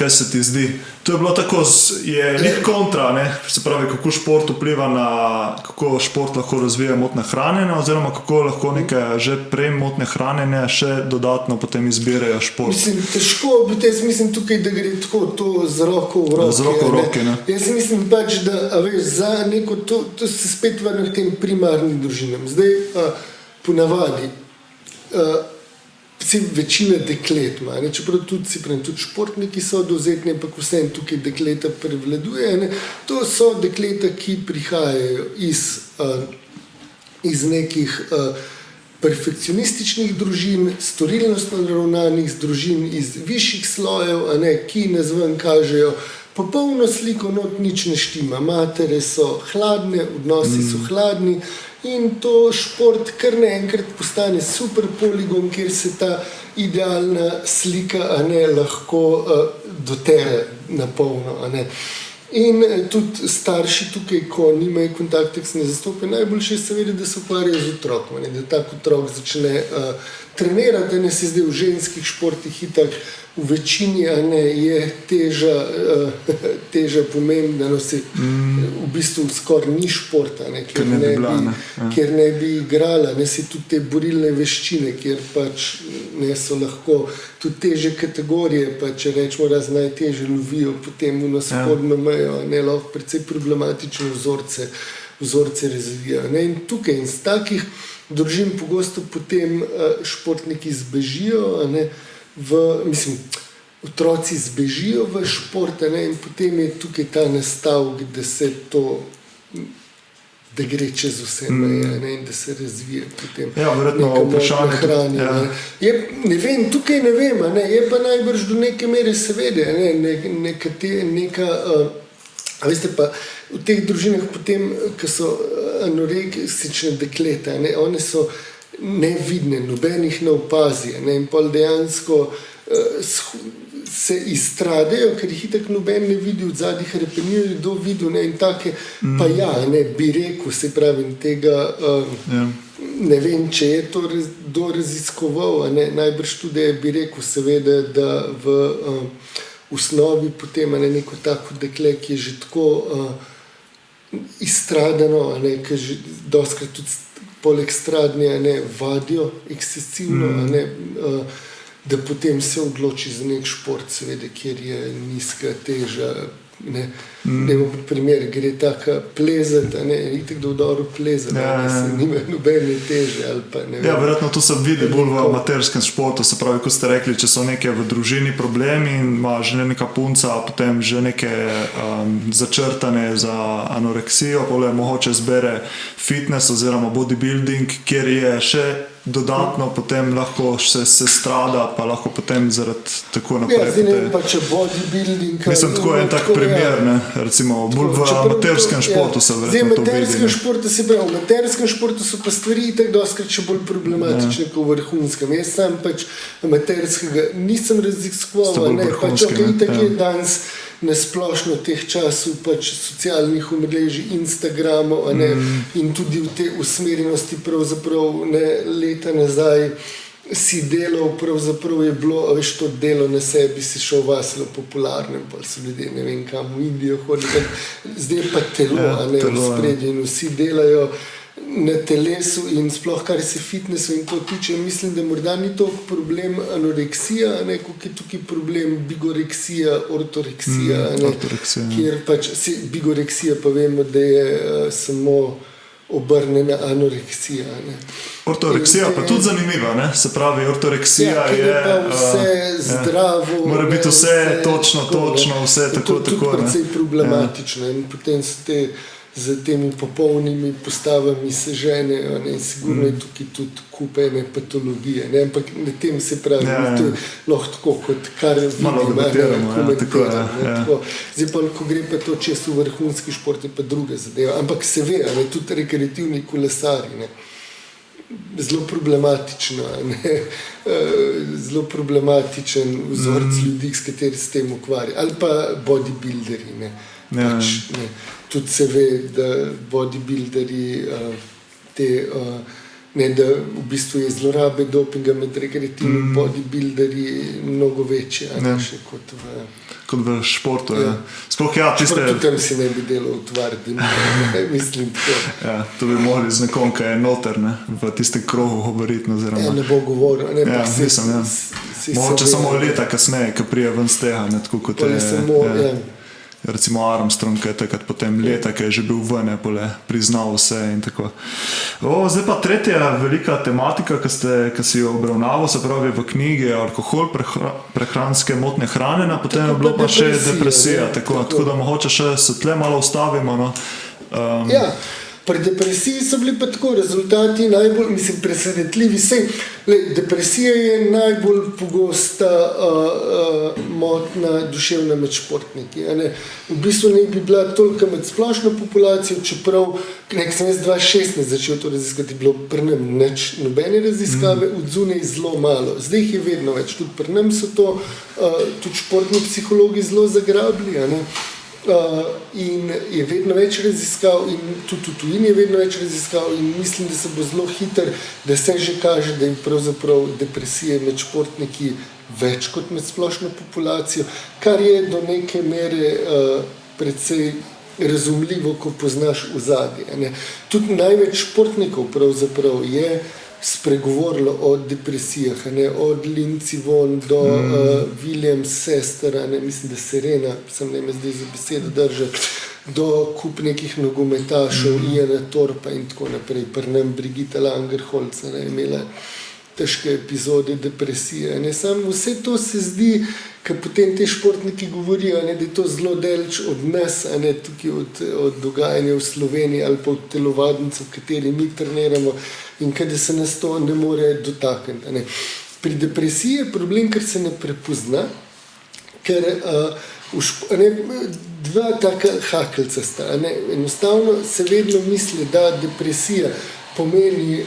kaj se ti zdi? To je bilo tako, je nek kontra, ne? Se pravi, kako šport vpliva na, kako šport lahko razvija motne hranjenja, oziroma kako lahko neke že prej motne hranjenja še dodatno potem izbirajo šport. Mislim, težko, jaz mislim tukaj, da gre tako to z roko v roki. Z roko v roki, ne? Jaz mislim pač, da za neko, to se spet vrne k tem primarnim družinam. Zdaj, ponavadi, večina deklet ima, čeprav tudi športniki so dovzetni, ampak vsem tukaj dekleta prevladuje. Ne? To so dekleta, ki prihajajo iz nekih perfekcionističnih družin, storilnostno naravnanih družin iz višjih slojev, ki nazven kažejo popolno sliko, not nič ne štima. Matere so hladne, odnosi so hladni. In to šport kar naenkrat postane super poligon, kjer se ta idealna slika lahko dotere na polno. In tudi starši tukaj, ko nimajo kontakta, se ne zastopajo, najboljše je seveda, da se ukvarjajo z otrokom, da tak otrok začne trenirati, da se zdaj v ženskih športih itak v večini je teža pomembna, v bistvu skoraj ni športa, kjer ne bi igrala, si tudi te borilne veščine, kjer pač so lahko tudi teže kategorije, pa če rečemo najtežje lovijo potem v spodnjo mejo, lahko precej problematične vzorce razvijajo. In tukaj iz takih družin pogosto potem športniki zbežijo, otroci zbežijo v šport, in potem je tukaj ta nastavek, da se to, da gre čez vse meje, in da se razvije potem neka možna hranja. Ne vem, tukaj ne vem, je pa najbrž do neke mere seveda, a veste pa, v teh družinah potem, ki so anoreksične dekleta, one so nevidne, nobenih ne opazi, in pol dejansko se izstradajo, ker jih itak noben ne vidi od zadnjih hrepenil, do vidu, in take, pa bi rekel, se pravi, tega, ne vem, če je to kdo raziskoval, najbrž tudi bi rekel, seveda, da v osnovi potem neko tako dekle, ki je že tako izstradano, ki že dostkrat tudi poleg stradnja vadijo ekscesivno, da potem se odloči za nek šport, seveda, kjer je nizka teža. Primer, gre taka plezati, itak da v dobro plezati, se nima nobene teže. Verjetno to se vidi bolj v amaterskem športu, se pravi, kot ste rekli, če so neke v družini problemi in ima že neka punca, potem že neke začrtane za anoreksijo, mogoče zbere fitness oziroma bodybuilding, kjer je še dodatno potem lahko se strada, pa lahko potem zaradi tako naprej. Zdaj ne vem pa, če bodybuilding... Mislim, tako je en tak primer, recimo, bolj v amaterskem športu se verjetno to vidi. V amaterskem športu so pa stvari itak dostkrat še bolj problematične kot v vrhunskem. Jaz sam pač amaterskega nisem raziskoval, pač itak je danes na splošno teh časov pač socialnih omrežij, Instagramov, in tudi v te usmerjenosti pravzaprav leta nazaj si delal, pravzaprav je bilo, veš, to delo na sebi si šel vaslo popularnem, pa so ljudje ne vem kam v Indijo hodili, zdaj pa telo, v spredju, in vsi delajo na telesu in sploh kar se fitnessu in to tiče, mislim, da morda ni to problem anoreksija, kot je tukaj problem bigoreksija, ortoreksija, kjer pač bigoreksija pa vemo, da je samo obrnjena anoreksija. Ortoreksija pa tudi zanimiva, se pravi, ortoreksija je pa vse zdravo. Mora biti vse točno, vse tako. To je tudi precej problematično in potem so te z temi popolnimi postavami se ženejo, in sigurno je tukaj tudi kup ene patologije, ampak na tem se pravi, to je lahko tako, kot kar komentiramo. Zdaj pa, ko gre pa to čez v vrhunski šport, je pa druga zadeva, ampak se ve, tudi rekreativni kolesari, zelo problematično, zelo problematičen vzorc ljudi, s kateri se tem ukvarja, ali pa bodybuilderi, tudi se ve, da bodybuilderi te Ne, da v bistvu je zlorabe dopinga med rekreativnimi bodybuilderji mnogo večje, še kot v športu. Ja. Sploh športu tam si ne bi delal utvardi, mislim tako. Ja, to bi mogli z nekom, ki je noter, ne, v tistem krogu govoriti. Ne bo govoril. Ne, ja, nisem. Mogoče samo leta kasneje, ko prije ven z tega, ne, tako kot je. Recimo Armstrong, ki je takrat potem leta, ki je že bil ven, priznal vse in tako. Zdaj pa tretja velika tematika, ki si jo obravnaval, se pravi v knjigi alkohol, prehranske motnje hranjenja, potem je bilo pa še depresija, tako da mogoče še se tle malo ustavimo. No. Ja, pri depresiji so bili pa tako rezultati najbolj, presenetljivi. Depresija je najbolj pogosta motnja duševna med športniki. V bistvu ne bi bila toliko med splošno populacijo, čeprav nekaj sem jaz 2016 začel to raziskati, bilo pri nam nobene raziskave, od zunaj zelo malo. Zdaj jih je vedno več, tudi pri nam so to tudi športni psihologi zelo zagrabili, in je vedno več raziskav in tudi v tujini je vedno več raziskav in mislim, da se bo zelo hiter, da se že kaže, da je pravzaprav depresije med športniki več kot med splošno populacijo, kar je do neke mere precej razumljivo, ko poznaš ozadje. Tudi največ športnikov pravzaprav je spregovorilo o depresijah, od Lindsey Vonn do Williams sester, mislim, da Serena, sem ne me zdaj za besedo držal, do kup nekih nogometašev, Iana Thorpa in tako naprej. Pri nam Brigitte Langerholz je imela težke epizode depresije. Samo vse to se zdi, ker potem te športniki govorijo, da je to zelo daleč od nas, tukaj od dogajanja v Sloveniji ali pa od telovadnic, v kateri mi treniramo in kada se nas to ne more dotakniti. Pri depresiji je problem, ker se ne prepozna, ker dva taka hakelca sta. Enostavno se vedno misli, da depresija pomeni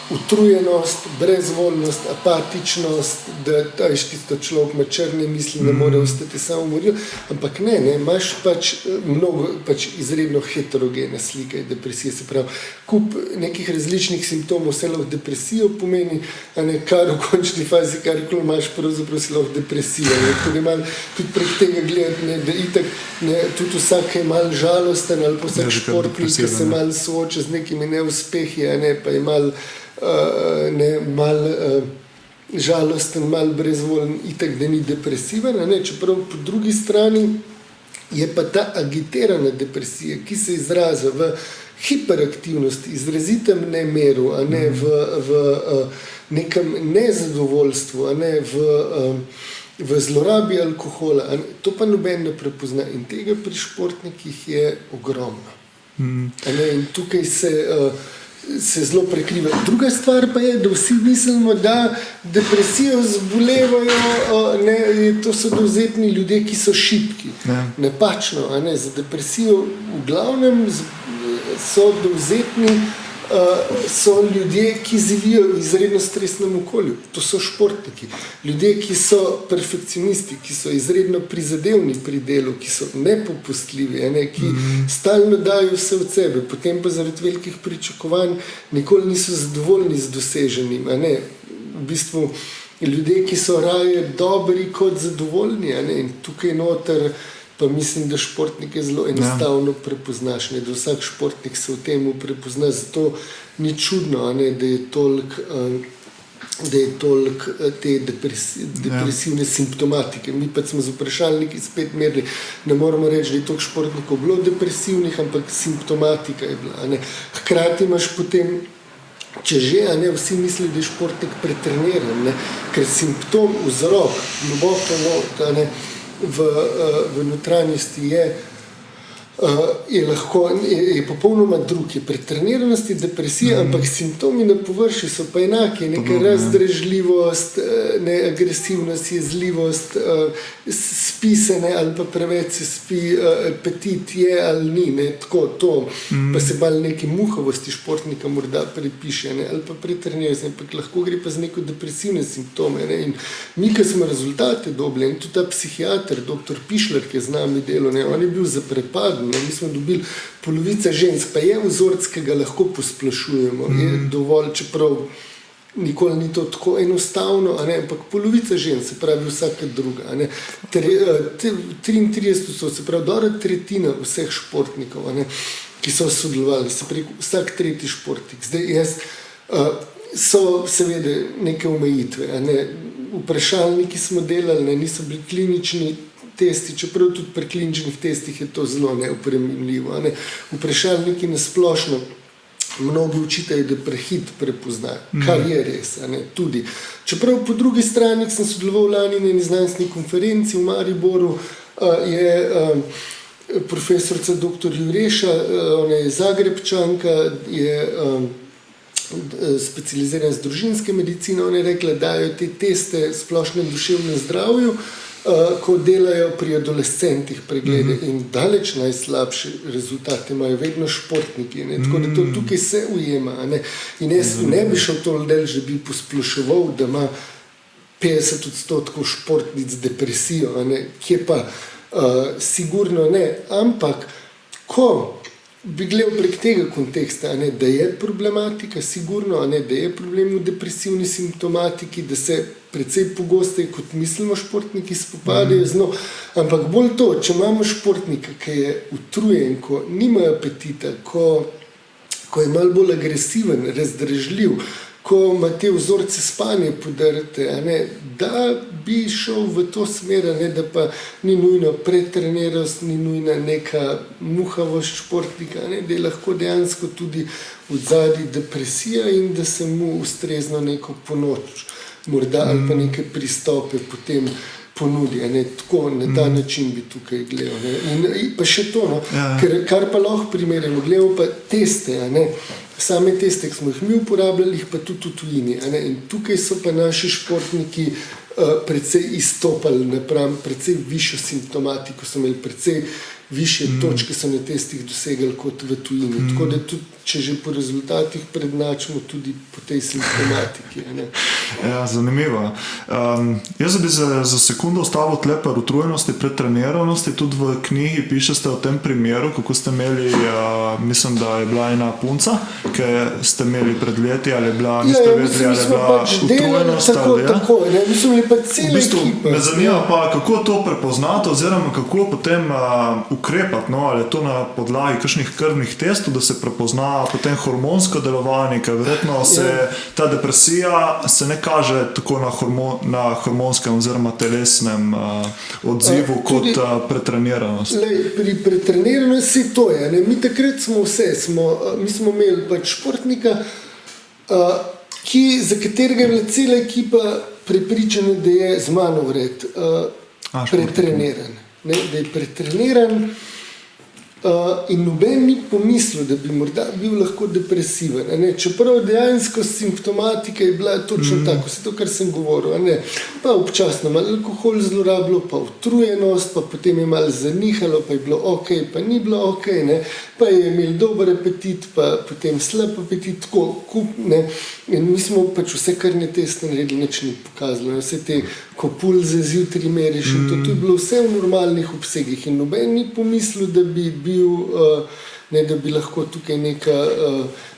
utrujenost, brezvoljnost, apatičnost, da je tisto človek ima črne misli, ne more ostati samomorljiv, ampak ne, imaš pač izredno heterogene slike depresije, se pravi, kup nekih različnih simptomov, se lahko depresijo pomeni, kar v končni fazi, karkoli imaš, pravzaprav si lahko depresija. Tudi prek tega gledati, da itak tudi vsak je malo žalosten ali pa vsak športnik, ki se malo sooča z nekimi neuspehi, pa je malo mal žalosten, mal brezvoljen, itak, da ni depresiven, čeprav po drugi strani je pa ta agitirana depresija, ki se izraža v hiperaktivnosti, izrazitem nemeru, v nekem nezadovoljstvu, v zlorabi alkohola. To pa noben ne prepozna in tega pri športnikih je ogromno. In tukaj se zelo prekriva. Druga stvar pa je, da vsi mislimo, da depresijo zbolevajo, to so dovzetni ljudje, ki so šibki. Napačno, za depresijo v glavnem so dovzetni, so ljudje, ki živijo v izredno stresnem okolju. To so športniki. Ljudje, ki so perfekcionisti, ki so izredno prizadevni pri delu, ki so nepopustljivi, ki stalno dajo vse od sebe, potem pa zaradi velikih pričakovanj nikoli niso zadovoljni z doseženim. V bistvu ljudje, ki so raje dobri kot zadovoljni, in tukaj noter pa mislim, da športnike zelo enostavno prepoznaš, da vsak športnik se v tem prepozna, zato ni čudno, da je toliko te depresivne simptomatike. Mi pa smo z vprašalniki spet merili, ne moramo reči, da je toliko športnikov bilo depresivnih, ampak simptomatika je bila. Hkrati imaš potem, če že, vsi mislijo, da je športnik pretreniran, ker simptom, vzrok, globoko v notranjosti je popolnoma drug, je pretreniranost, depresija, ampak simptomi na površju so pa enaki, neka razdražljivost, agresivnost, jezljivost, spi se ali pa preveč se spi, apetit je ali ni, tako to, pa se malo neke muhavosti športnika morda pripiše, ali pa pretreniranost, ampak lahko gre pa z neko depresivne simptome. In mi, ki smo rezultate dobili, in tudi ta psihiater, dr. Pišler, ki je z nami delal, on je bil zaprepaden stavili. Mi smo dobili polovica žensk, pa je vzorc, ki ga lahko posplošujemo, je dovolj, čeprav nikoli ni to tako enostavno, ampak polovica žensk, se pravi vsaka druga. 33%, se pravi dobra tretjina vseh športnikov, ki so sodelovali, se pravi vsak tretji športnik. Zdaj so seveda neke omejitve, vprašalniki smo delali, niso bili klinični testi, čeprav tudi pri kliničnih testih je to zelo neopremljivo. Vprašalniki nasplošno mnogi učitajo, da prehit prepoznajo, kar je res, tudi. Čeprav po drugi strani sem sodeloval lani na eni znanstveni konferenci v Mariboru, je profesorica dr. Jureša, ona je Zagrebčanka, je specializirana z družinske medicine, ona je rekla, dajo te teste splošnem duševnem zdravju, ko delajo pri adolescentih preglede in daleč najslabše rezultate imajo vedno športniki. Tako da to tukaj se ujema. In jaz ne bi šel to del, že bi posploševal, da ima 50% športnic depresijo, kje pa sigurno ne. Ampak, ko bi gledal prek tega konteksta, da je problematika, sigurno, da je problem v depresivni simptomatiki, da se precej pogosteje, kot mislimo, športniki spopadajo z njo, ampak bolj to, če imamo športnika, ki je utrujen, ko nima apetita, ko je malo bolj agresiven, razdražljiv, ko ima te vzorce spanja podrte, da bi šel v to smer, da pa ni nujno pretreniranost, ni nujna neka muhavost športnika, da je lahko dejansko tudi odzadaj depresija in da se mu ustrezno neko pomoč, morda ali pa neke pristope potem ponudi. Tako na ta način bi tukaj gledal. In pa še to, kar pa lahko primerjamo, gledamo pa teste, same teste, ki smo jih mi uporabljali, jih pa tudi v tujini. In tukaj so pa naši športniki precej izstopali napram, precej višjo simptomatiko, so imeli precej višje točke, so na testih dosegali kot v tujini. Tako da tudi, če že po rezultatih prednačimo tudi po tej simptomatiki. Ja, zanimivo. Jaz bi za sekundo ostavil tle par utrujenosti, pretreniranosti. Tudi v knjigi pišete o tem primeru, kako ste imeli, mislim, da je bila ena punca, ki ste imeli pred leti, ali je bila, niste vedeli, ali je bila utrujenost. Tako, mislim, je pa cela ekipa. Me zanima pa, kako to prepoznati, oziroma kako potem ukrepati, ali je to na podlagi kakšnih krvnih testov, da se prepozna potem hormonsko delovanje, ker verjetno se ta depresija se ne kaže tako na hormonskem oziroma telesnem odzivu kot pretreniranost. Pri pretreniranosti to je. Mi takrat smo mi smo imeli pač športnika, za katerega je bila cela ekipa prepričana, da je z mano vred pretreniran. Da je pretreniran in noben ni pomislil, da bi morda bil lahko depresiven. Čeprav dejansko simptomatika je bila točno tako, vse to, kar sem govoril. Pa občasno malo alkohol zlorabilo, pa utrujenost, pa potem je malo zanihalo, pa je bilo ok, pa ni bilo ok, pa je imel dober apetit, pa potem slab apetit, tako kup. In mi smo pač vse karne teste naredili, nič ni pokazalo. Vse te ko pulze zjutraj meriš in to je bilo vse v normalnih obsegih in noben ni pomislil, da bi da bi lahko tukaj neka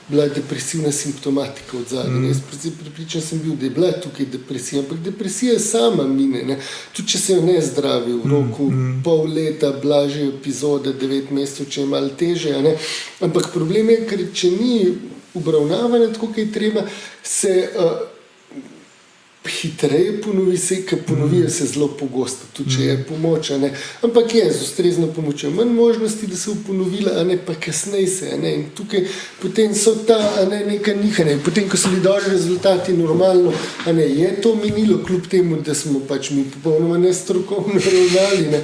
bila depresivna simptomatika od zadnje. Jaz pripričan sem bil, da je bila tukaj depresija, ampak depresija sama mine. Tudi če se jo ne zdravi v roku pol leta, blažje epizode, 9 mesecev, če je malo teže. Ampak problem je, ker če ni obravnavana tako, kaj treba, se hitreje ponovi se, ker ponovijo se zelo pogosto, tudi če je pomoč, ampak je z ustrezno pomočjo manj možnosti, da se bo ponovila, pa kasneje se, in tukaj potem so ta, neka nihanja, potem, ko so bili dobri rezultati normalno, je to minilo, kljub temu, da smo pač mi popolnoma nestrokovno ravnali,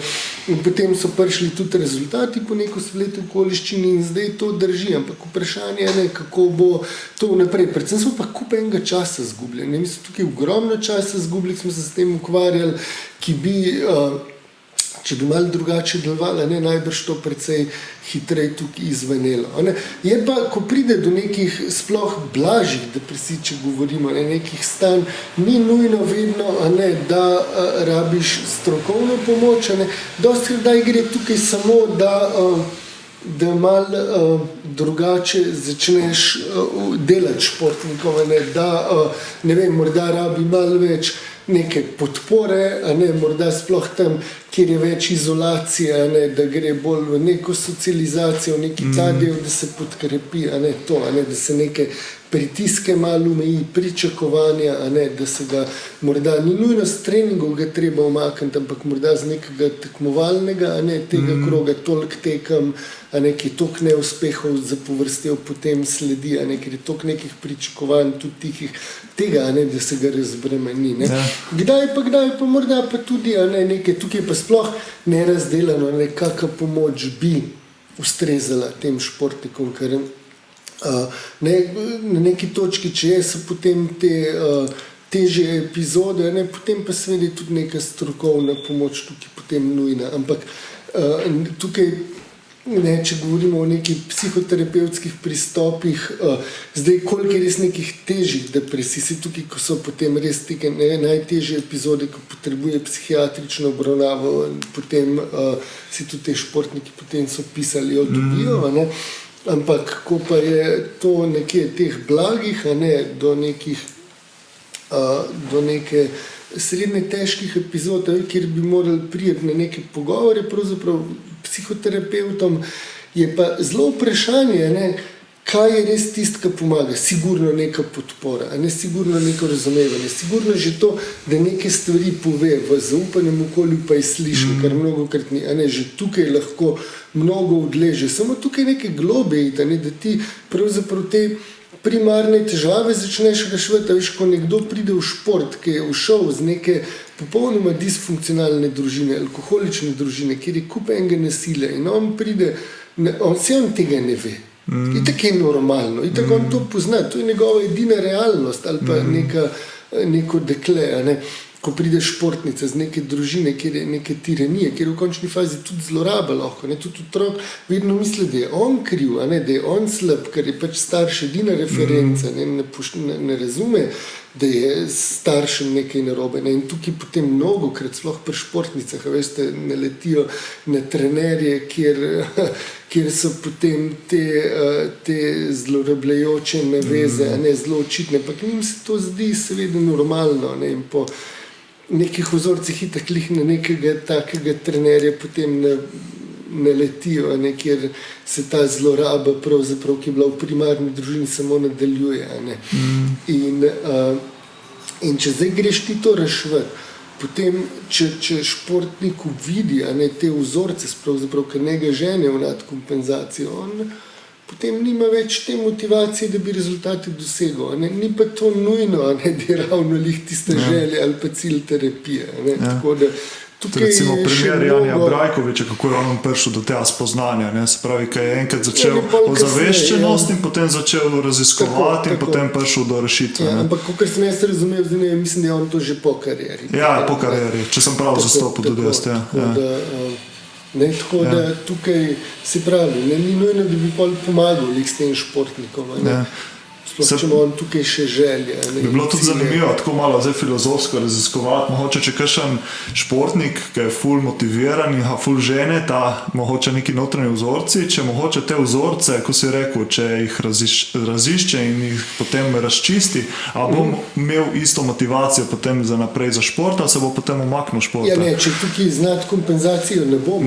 in potem so prišli tudi rezultati po neko spletu okoliščini in zdaj to drži, ampak vprašanje je, kako bo to naprej, predvsem smo pa kup enega časa zgubljeni, mi smo tukaj ogromno časa zgubili, smo se s tem ukvarjali, ki bi, če bi malo drugače delovali, najbrž to precej hitreje tukaj izvenelo. Je pa, ko pride do nekih sploh blažjih depresij, če govorimo, nekih stanj, ni nujno vedno, da rabiš strokovno pomoč, dosti kdaj gre tukaj samo, da da malo drugače začneš delati športnikov, da ne vem, morda rabi malo več neke podpore, morda sploh tam, kjer je več izolacije, da gre bolj v neko socializacijo, v neki ta del, da se podkrepi, da se neke pritiske malo omeji, pričakovanja, da se ga morda ni nujno s treningov ga treba umakniti, ampak morda z nekega tekmovalnega, tega kroga toliko tekam, ki toliko neuspehov zapovrstjo potem sledi, ker je toliko nekih pričakovanj tudi tihih, tega, da se ga razbremeni. Kdaj pa morda pa tudi nekaj, tukaj pa sploh nerazdelano, kakšna pomoč bi ustrezala tem športnikom, ker na neki točki, če so potem te težje epizode, potem pa seveda tudi neka strokovna pomoč tukaj potem nujna. Ampak tukaj, če govorimo o nekih psihoterapevtskih pristopih, zdaj koliko je res nekih težjih depresij, tukaj, ko so potem res teke najtežje epizode, ko potrebuje psihiatrično obravnavo, potem si tudi te športniki potem so pisali, dobijo, ampak ko pa je to nekje teh blagih, do neke srednje težkih epizod, kjer bi morali priti na neke pogovore, pravzaprav psihoterapeutom, je pa zelo vprašanje, kaj je res tisto, kar pomaga. Sigurno neka podpora, sigurno neko razumevanje, sigurno že to, da neke stvari pove v zaupanem okolju, pa je slišno, kar mnogokrat ni. Že tukaj lahko mnogo odleže. Samo tukaj neke globe, da ti pravzaprav te primarne težave začneš reševati. Veš, ko nekdo pride v šport, ki je všel z neke popolnoma disfunkcionalne družine, alkoholične družine, kjer je kup enega nasilja in on pride, on tega ne ve. In tako je normalno, in tako on to pozna, to je njegova edina realnost ali pa neko dekle, ko pride športnica z neke družine, kjer je neke tiranije, kjer je v končni fazi tudi zloraba lahko, tudi otrok vedno misli, da je on kriv, da je on slab, ker je pač starš edina referenca, ne razume, da je staršem nekaj narobe. In tukaj potem mnogokrat, sploh pri športnicah, veste, naletijo na trenerje, kjer so potem te zlorabljajoče naveze, zelo očitne, pa njim se to zdi seveda normalno, in po nekih vzorcih itak na nekega takega trenerja potem naletijo, kjer se ta zloraba pravzaprav, ki je bila v primarni družini, samo nadaljuje. In če zdaj greš ti to reševati, potem, če športniku vidi te vzorce, ki njega žene v nadkompenzacijo, on potem nima več te motivacije, da bi rezultate dosegel. Ni pa to nujno, da je ravno lih tista želja ali pa cilj terapije. Tako da recimo primer Janija Brajkoviča, kako je on prišel do tega spoznanja. Se pravi, kaj je enkrat začel ozaveščenost in potem začel raziskovati in potem prišel do rešitve. Ampak, kakor sem jaz razumel, mislim, da je on to že po karieri. Ja, po karieri, če sem prav zastopil tudi jaz. Tako da tukaj se pravi, ni nujno, da bi pomagal s tem športnikom. Sploh, če ima on tukaj še želje. Bi bilo tudi zanimivo, tako malo zdaj filozofsko raziskovati, mogoče če kakšen športnik, ki je ful motiviran in ga ful žene, ta mogoče neki notranji vzorci, če mogoče te vzorce, ko si rekel, če jih razišče in jih potem razčisti, a bo imel isto motivacijo potem za naprej za šport, ali se bo potem umaknil športa? Ja, ne, če tukaj znati kompenzacijo ne bo,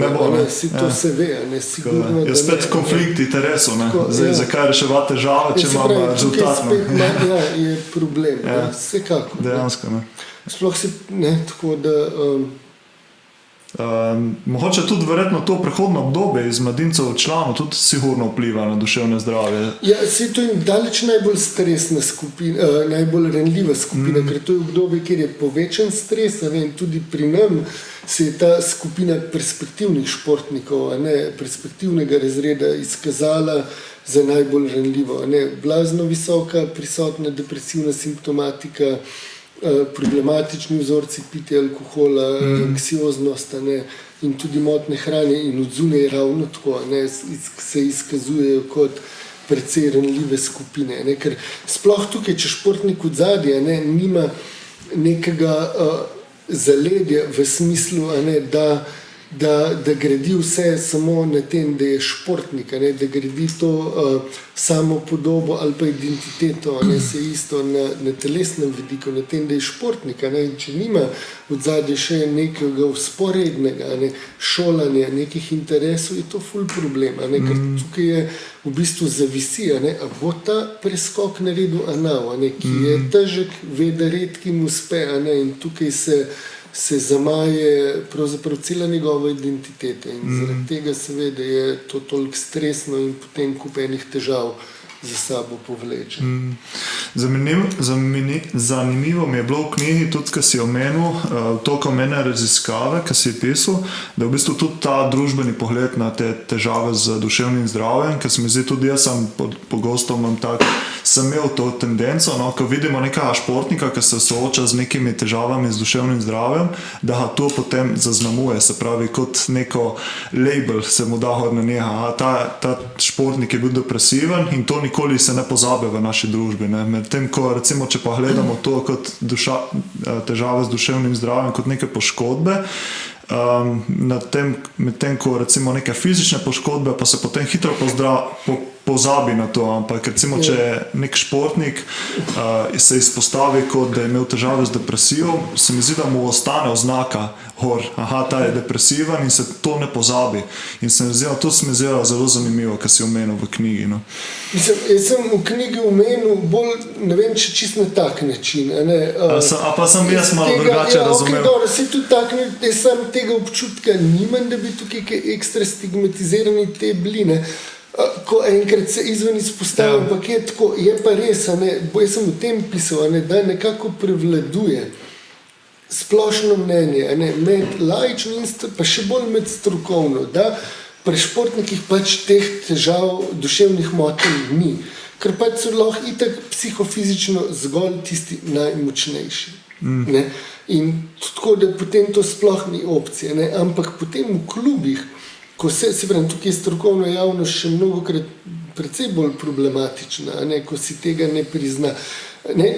to se ve, sigurno. Je spet konflikt interesov, zdaj zakaj reševati težave, če imamo rezultat. Je problem, vsekako. Dejansko, Sploh se, tako da... Mogoče tudi verjetno to prehodno obdobje iz mladincev članov tudi sigurno vpliva na duševne zdravje. Ja, to je daleč najbolj stresna skupina, najbolj renljiva skupina, ker to je obdobje, kjer je povečan stres, tudi pri nam se je ta skupina perspektivnih športnikov, perspektivnega razreda izkazala za najbolj renljivo. Blazno visoka, prisotna depresivna simptomatika, problematični vzorci pitja alkohola, anksioznost in tudi motnje hrane in od zunaj ravno tako se izkazujejo kot precej renljive skupine. Ker sploh tukaj, če športnik od zadnje nima nekega zaledja v smislu, da da gradi vse samo na tem, da je športnik, ne, da gradi to samo podobo ali pa identiteto, ne, se isto na telesnem vidiku, na tem, da je športnik, ne, in če nima od zadnje še nekega vzporednega, ne, šolanja, nekih interesov, je to ful problem, ne, ker tukaj je v bistvu zavisi, ne, a bo ta preskok naredil Anao, ne, ki je težek, ve, da redkim uspe, ne, in tukaj se zamaje pravzaprav cela njegova identiteta in zaradi tega seveda je to toliko stresno in potem kup enih težav za sabo povleče. Zanimivo mi je bilo v knjigi tudi, ko si omenil toliko mene raziskave, ko si pisal, da v bistvu tudi ta družbeni pogled na te težave z duševnim zdravjem, ker se mi zdi tudi jaz sem pogosto sem imel to tendenco, no, ko vidimo nekega športnika, ki se sooča z nekimi težavami z duševnim zdravjem, da ga to potem zaznamuje, se pravi kot neko label se mu da na njega, ta športnik je bil depresiven in to nikoli se ne pozabe v naši družbi. Ne. Medtem, ko recimo, če pa gledamo to kot težave z duševnim zdravjem, kot neke poškodbe, medtem, ko recimo neke fizične poškodbe, pa se potem hitro pozabi na to, ampak recimo, če nek športnik se izpostavi kot, da je imel težave z depresijo, se mi zdi, da mu ostane oznaka ta je depresiven in se to ne pozabi. In se mi zdi, to se mi zdi zelo zanimivo, kar si omenil v knjigi. No. Mislim, jaz sem v knjigi omenil bolj, ne vem, če čist na tak način. A pa sem jaz malo drugače razumel. Jaz sem tega občutka nimam, da bi tukaj kaj ekstra stigmatizirani te bili, ne. Ko enkrat se izven izpostavim, ampak je tako, je pa res, jaz sem v tem pisal, da nekako prevladuje splošno mnenje, med laičnim in pa še bolj med strokovno, da pri športnikih pač teh težav duševnih motenj ni, ker pač so lahko itak psihofizično zgolj tisti najmočnejši. Ne? In tako, da potem to sploh ni opcija, ne? Ampak potem v klubih, ko se pravi, tukaj je strokovna javnost še mnogokrat precej bolj problematična, ko si tega ne prizna.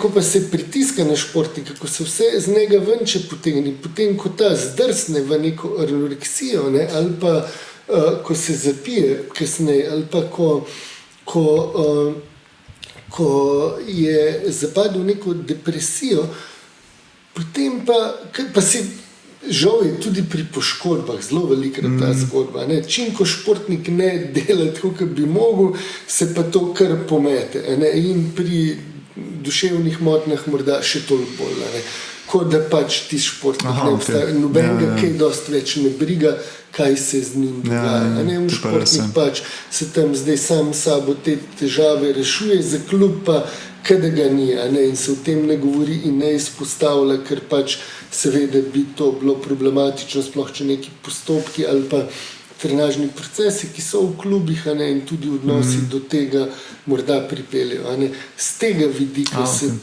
Ko pa se pritiska na športnika, ko se vse z njega venče potegne, potem ko ta zdrsne v neko anoreksijo, ali pa ko se zapije kasneje, ali pa ko je zapadel v neko depresijo, potem pa si žal je tudi pri poškodbah zelo velika ta zgodba. Čim ko športnik ne dela tako, kot bi mogel, se pa to kar pomete. In pri duševnih motnjah morda še toliko bolj. Kot da pač ti športnik ne obstaja. Nobenega kaj dosti več ne briga, kaj se z njim dogaja. Športnik pač se tam zdaj sam sabo te težave rešuje, za klub pa kada ga ni, in se o tem ne govori in ne izpostavlja, ker pač seveda bi to bilo problematično, sploh če neki postopki ali pa trenažni procesi, ki so v klubih, in tudi odnosi do tega morda pripeljejo. Z tega vidika se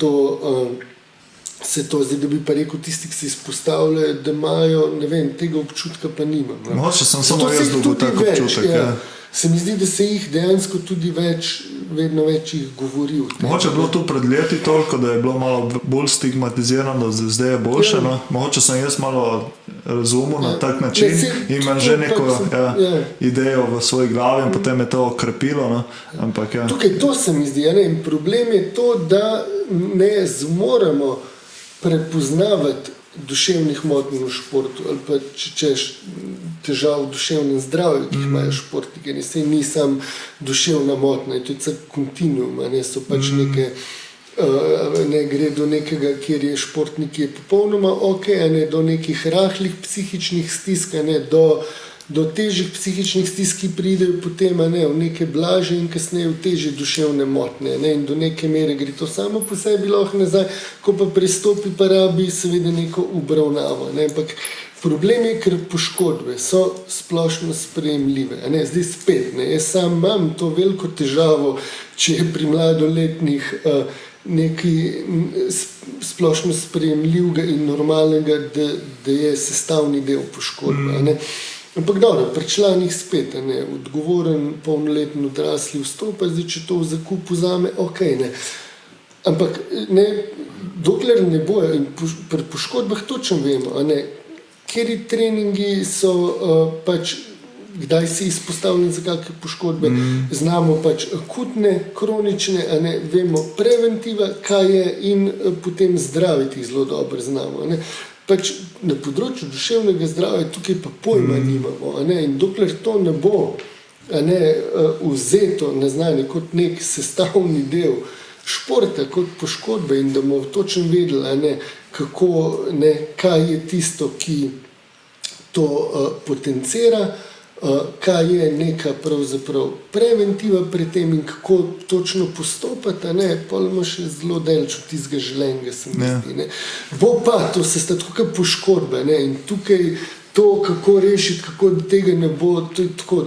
to zdaj, da bi pa rekel tisti, ki se izpostavljajo, da imajo, ne vem, tega občutka pa nimam. Mogoče sem samo jaz dobil tak občutek, Se mi zdi, da se jih dejansko tudi vedno več jih govori. Mogoče je bilo to pred leti toliko, da je bilo malo bolj stigmatizirano, da zdaj je boljše. Mogoče sem jaz malo razumel na tak način in imam že neko idejo v svoji glavi in potem je to okrepilo. Tukaj to se mi zdi. In problem je to, da ne zmoremo prepoznavati duševnih motenj v športu ali pa češ težav v duševnem zdravju, ki jih imajo športniki. Ni sam duševna motnja, to je vsak kontinuum, so pač neke, ne gre do nekega, kjer je športnik je popolnoma do nekih rahlih psihičnih stisk, do težjih psihičnih stisk, ki pridejo potem v neke blaže in kasneje v težje duševne motnje. In do neke mere gre to samo po sebi lahko nazaj, ko pa prestopi, pa rabi seveda neko obravnavo. Ampak problem je, ker poškodbe so splošno sprejemljive. Zdaj spet, jaz sam imam to veliko težavo, če je pri mladoletnih nekaj splošno sprejemljivega in normalnega, da je sestavni del poškodbe. Ampak dobro, pri članih spet, odgovoren, polnoletni odrasli vstopa, zdaj, če to v zakup vzame, ampak dokler ne bojo, in pri poškodbah točno vemo, Kateri treningi so pač, kdaj si izpostavljen za kakšne poškodbe, znamo pač akutne, kronične, vemo preventiva, kaj je in potem zdraviti zelo dobro znamo. Pač na področju duševnega zdravja tukaj pa pojma nimamo. In dokler to ne bo vzeto na znanje kot nek sestavni del športa, kot poškodbe in da bomo točno vedeli, kako, kaj je tisto, ki to potencira, kaj je neka pravzaprav preventiva pri tem in kako točno postopati, pa imamo še zelo daleč od tistega želenega, se mi zdi. Bo pa, to se sta tako poškodbe in tukaj to, kako rešiti, kako do tega ne bo,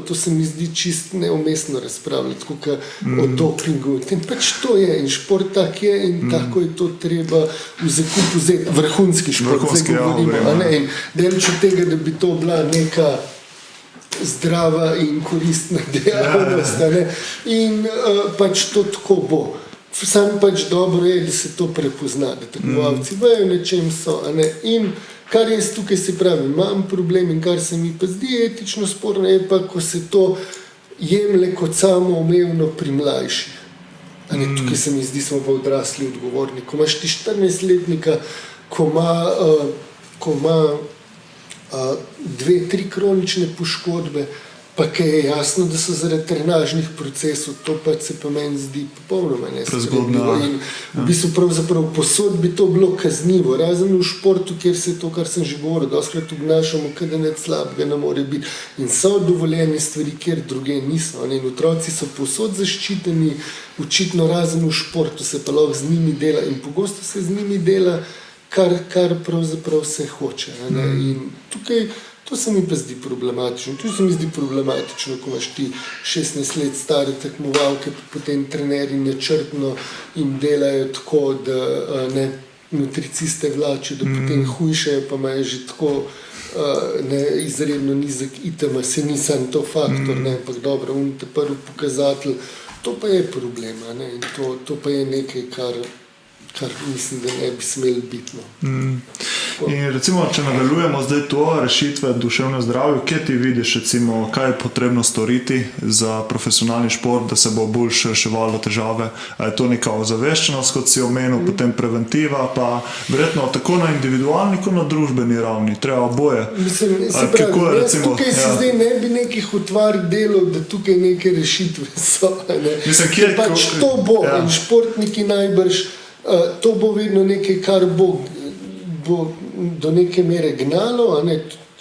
to se mi zdi čist neumestno razpravljati, tako o dopingu. In pač to je in šport tak je in tako je to treba v zakup vzeti, vrhunski šport, zdaj govorimo. In daleč od tega, da bi to bila neka zdrava in koristna dejavnost. In pač to tako bo. Sam pač dobro je, da se to prepozna, da tekmovalci vejo, na čem so. In kar jaz tukaj se pravi, imam problem in kar se mi pa zdi etično sporno, je pa, ko se to jemlje kot samoumevno pri mlajših. Tukaj se mi zdi, smo pa odrasli odgovorni. Ko imaš ti 14-letnika, ko ima 2-3 kronične poškodbe, pa kaj je jasno, da so zaradi trenažnih procesov, to pa se pa meni zdi popolnoma nesprejemljivo. In v bistvu pravzaprav posod bi to bilo kaznivo, razen v športu, kjer se to, kar sem že govoril, dostkrat obnašamo, kada nič slabega ne more biti. In so dovoljene stvari, kjer druge niso. In otroci so posod zaščiteni, očitno razen v športu se pa lahko z njimi dela in pogosto se z njimi dela, kar pravzaprav se hoče. In tukaj to se mi pa zdi problematično. Tu se mi zdi problematično, ko imaš ti 16 let stare tekmovalke, potem trenerji načrtno jim delajo tako, da nutriciste vlačijo, da potem hujšajo, pa imajo že tako izredno nizek ITM, se ni sam to faktor, ampak dobro, te prvi pokazatelj, to pa je problem. In to pa je nekaj, kar mislim, da ne bi smeli biti. In recimo, če nadaljujemo zdaj to rešitve duševne zdravje, kje ti vidiš, recimo, kaj je potrebno storiti za profesionalni šport, da se bo bolj reševalo težave? Je to neka ozaveščenost, kot si omenil, potem preventiva, pa verjetno tako na individualni, kot na družbeni ravni, treba oboje. Mislim, se pravi, tukaj se zdaj ne bi nekih utvar delal, da tukaj neke rešitve so. Mislim, kje pač to bo in športniki najbrž, to bo vedno nekaj, kar bo do neke mere gnalo,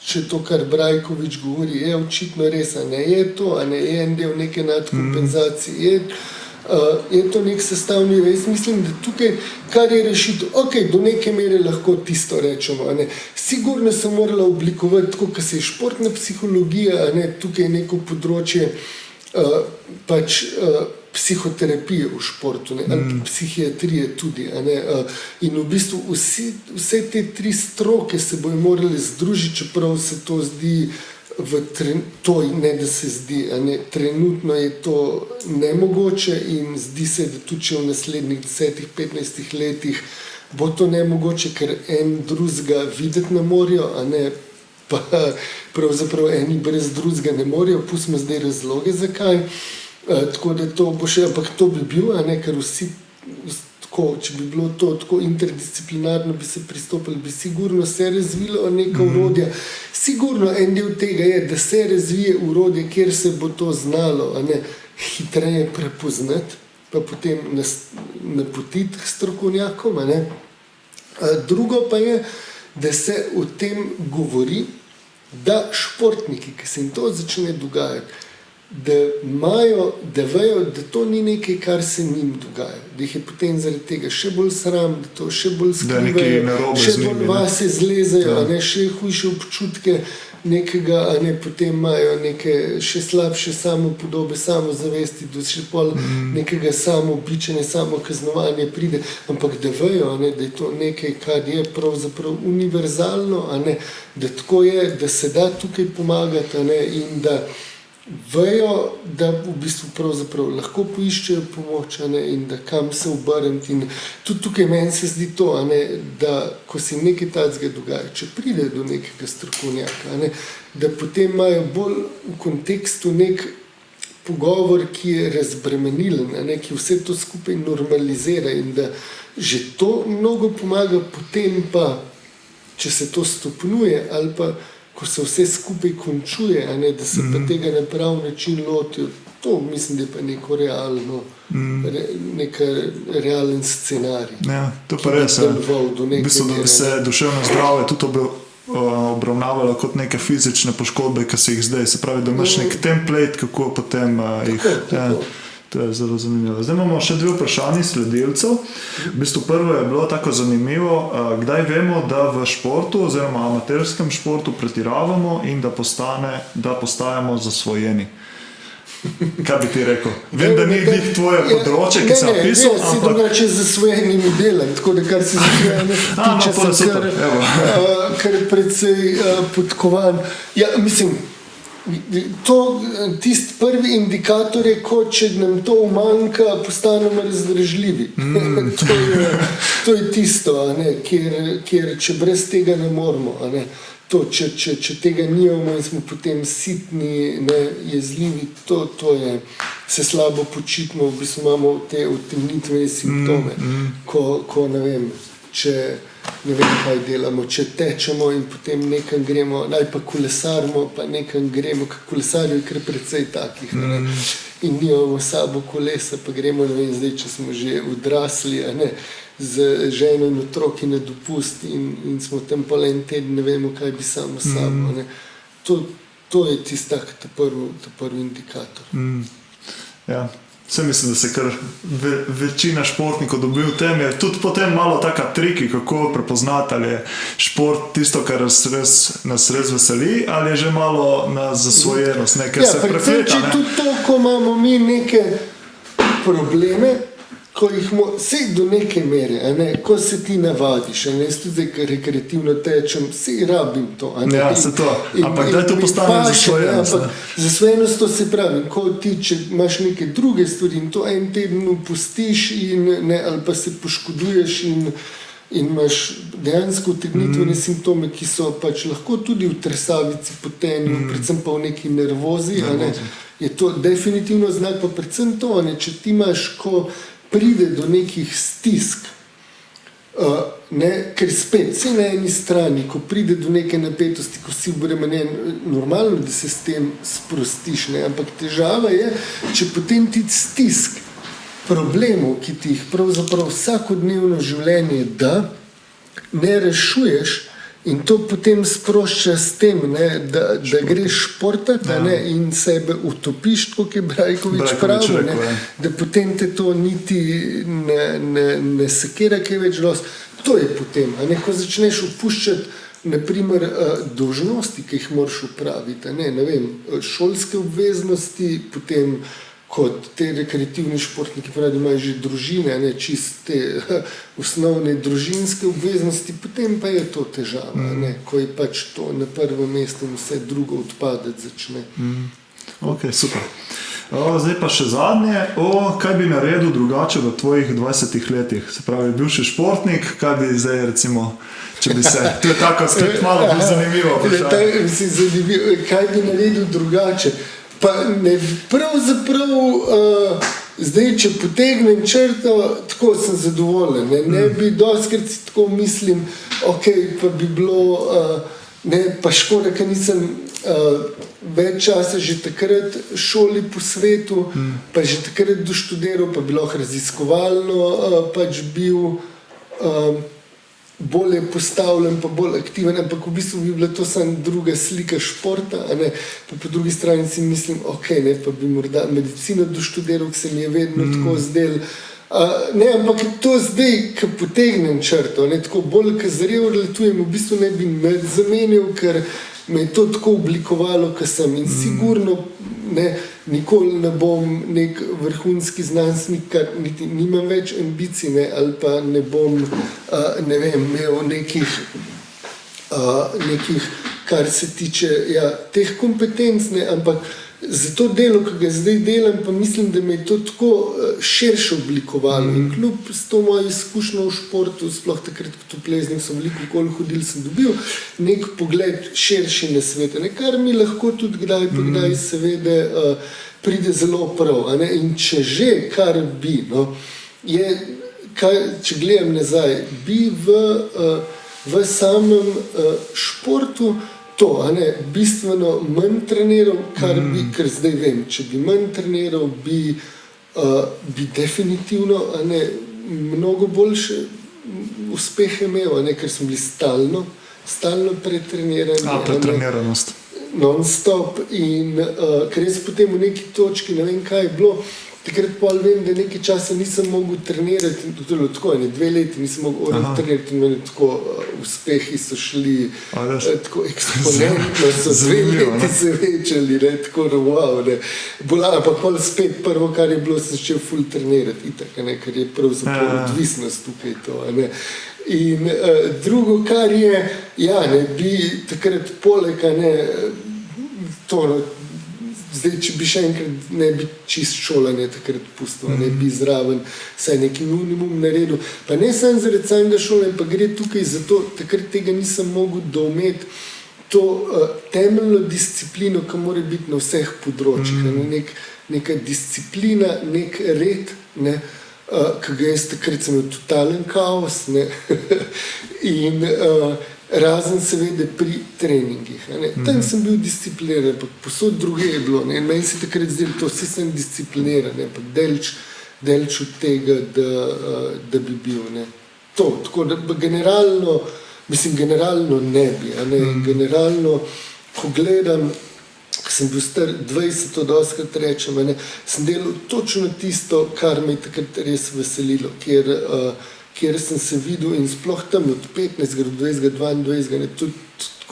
če to, kar Brajkovič govori, je očitno res, je to, je en del neke nadkompenzacije, je to nek sestavni. Jaz mislim, da tukaj, kar je rešitev, do neke mere lahko tisto rečemo. Sigurno se morala oblikovati, tako kot se je športna psihologija, tukaj je neko področje pač psihoterapije v športu, ali psihiatrije tudi. In v bistvu vse te 3 stroke se bojo morali združiti, čeprav se to zdi trenutno je to nemogoče in zdi se, da tudi če v naslednjih 10-15 letih bo to nemogoče, ker en drugega videti ne morajo, pa pravzaprav eni brez drugega ne morajo, pustimo zdaj razloge, zakaj. Tako da to bo še, ampak to bi bil, ker vsi, če bi bilo to tako interdisciplinarno, bi se pristopili, bi sigurno se razvilo neka urodja. Sigurno en del tega je, da se razvije urodje, kjer se bo to znalo hitreje prepoznati, pa potem napotiti strokovnjakom. Drugo pa je, da se o tem govori, da športniki, ki se jim to začne dogajati, da vejo, da to ni nekaj, kar se njim dogaja, da jih je potem zaradi tega še bolj sram, da to še bolj skrivajo, še bolj vase zlezajo, še hujše občutke nekega, potem imajo neke še slabše samopodobe, samozavesti, da še pol nekega samoobičanja, samokaznovanja pride, ampak da vejo, da je to nekaj, kar je pravzaprav univerzalno, da tako je, da se da tukaj pomagati in da vejo, da v bistvu pravzaprav lahko poiščejo pomoč, in da kam se obrniti. In tudi tukaj meni se zdi to, da ko se jim nekaj takega dogaja, če pride do nekega strokovnjaka, da potem imajo bolj v kontekstu nek pogovor, ki je razbremenilen, ki vse to skupaj normalizira in da že to mnogo pomaga, potem pa, če se to stopnjuje ali pa ko se vse skupaj končuje, da se pa tega na prav način lotijo, to mislim, da je pa neko realno, realen scenarij. Ja, to pa res. V bistvu, da bi se duševno zdravje tudi obravnavalo kot neke fizične poškodbe, ki se jih zdaj, se pravi, da imaš nek template, kako potem jih... Tako. To je zelo zanimivo. Zdaj imamo še 2 vprašanji sledilcev. V bistvu prvo je bilo tako zanimivo, kdaj vemo, da v športu oziroma amaterskem športu pretiravamo in da postajamo zasvojeni. Kaj bi ti rekel? Vem, da ni njih tvoje področje, ki sem napisal, ampak... Ne, drugače z zasvojenimi delam, tako da kar se zasvojene tiče, sem kar precej podkovan. Ja, mislim... Tisti prvi indikator je, ko če nam to umanjka, postanemo razdražljivi. To je tisto, kjer če brez tega ne moremo. Če tega nimamo in smo potem sitni, jezljivi, to je, se slabo počitimo, v bistvu imamo te utemnitvene simptome, ko ne vem, če ne vem, kaj delamo, če tečemo in potem nekam gremo, ali pa kolesarimo, pa nekam gremo, kolesarjo je kar precej takih, in nimamo sabo kolesa, pa gremo, ne vem, zdaj, če smo že odrasli, z ženo in otroki na dopust in smo tam pa en teden, ne vemo, kaj bi samo sabo. To je tisti prvi indikator. Ja. Vse mislim, da se kar večina športnikov dobi v tem, je tudi potem malo taka triki, kako prepoznati, ali je šport tisto, kar nas res veseli, ali je že malo na zasvojenost, ker se prepleta. Če tudi to, ko imamo mi neke probleme, ko jih vse do neke mere, ko se ti navadiš, jaz tudi rekreativno tečem, vse rabim to. Ja, se to, ampak da to postane zasvojenost. Zasvojenost to se pravi, ko ti, če imaš neke druge stvari in to en teden upustiš ali pa se poškoduješ in imaš dejansko utegnitvene simptome, ki so pač lahko tudi v tresavici, potenju, predvsem pa v neki nervozi, je to definitivno znak, pa predvsem to, če ti imaš, ko pride do nekih stisk, ker spet, vse na eni strani, ko pride do neke napetosti, ko si obremenjen, normalno, da se s tem sprostiš, ampak težava je, če potem ti stisk problemov, ki ti jih pravzaprav vsakodnevno življenje da, ne rešuješ in to potem sprošča s tem, da greš športati in sebe utopiš, kot je Brajkovič pravil, da potem te to niti ne sekira kaj več dosti. To je potem, ko začneš opuščati naprimer dolžnosti, ki jih moraš opraviti, ne vem, šolske obveznosti, potem kot te rekreativni športniki pravi, imajo že družine, čiste osnovne družinske obveznosti, potem pa je to težava, ko je pač to na prvem mestu in vse drugo odpadati začne. Ok, super. Zdaj pa še zadnje, kaj bi naredil drugače v tvojih 20 letih? Se pravi, bivši športnik, kaj bi zdaj recimo, če bi se, to je tako spet malo bolj zanimivo. Kaj bi naredil drugače? Pa ne, pravzaprav, zdaj, če potegnem črto, tako sem zadovoljen. Ne bi dostikrat si tako mislim, ok, pa bi bilo, pa škoda, ker nisem več časa že takrat šoli po svetu, pa že takrat doštudiral, pa bi lahko raziskovalno pač bil bolje postavljen, pa bolj aktiven, ampak v bistvu bi bila to samo druga slika športa, pa po drugi strani si mislim, ok, pa bi morda medicino doštudiral, ki se mi je vedno tako zdel. Ampak to zdaj, ko potegnem črto, tako bolj, ko zarev letujem, v bistvu ne bi zamenil, ker me je to tako oblikovalo, ko sem in sigurno nikoli ne bom nek vrhunski znanstvenik, ker niti nimam več ambicij, ali pa ne bom, ne vem, imel nekih kar se tiče teh kompetenc, ne, ampak za to delo, ki ga zdaj delam, pa mislim, da me je to tako širše oblikovalo. In kljub s to mojo izkušnjo v športu, sploh takrat kot v pleznih sem veliko okoli hodil, sem dobil nek pogled širši na svet, kar mi lahko tudi kdaj seveda pride zelo prav. In če že, kar bi, če gledam nazaj, bi v samem športu to, bistveno manj treniral, ker zdaj vem, če bi manj treniral, bi definitivno mnogo boljše uspehe imel, ker smo bili stalno pretrenirani. Pretreniranost. Non-stop in ker jaz potem v neki točki, ne vem kaj je bilo, takrat pa vem, da nekaj časa nisem mogel trenirati, tako 2 leti nisem mogel trenirati in meni tako uspehi so šli tako eksponentno, so 2 leti se večali, tako wow, bolano, pa pol spet prvo, kar je bilo, sem začel ful trenirati, itak, ker je pravzaprav odvisnost tukaj to, In drugo, kar je, bi takrat poleg, zdaj, če bi še enkrat ne bi čist šolanje takrat pustil, bi zraven vsaj neki minimum naredil. Pa ne samo zaradi samega šolanja, pa gre tukaj za to, takrat tega nisem mogel doumeti, to temeljno disciplino, ki mora biti na vseh področjih. Neka disciplina, nek red, ki ga jaz takrat sem imel totalen kaos, in razen seveda pri treningih. Tam sem bil discipliniran, pa posod druge je bilo. Meni se takrat zdelo, to vsi sem discipliniran, pa delč od tega, da bi bil. To, tako da generalno ne bi. Generalno, ko gledam, ko sem bil star 20, to doskrat rečem, sem delal točno tisto, kar me je takrat res veselilo, kjer sem se videl in sploh tam od 15. do 20. 22. To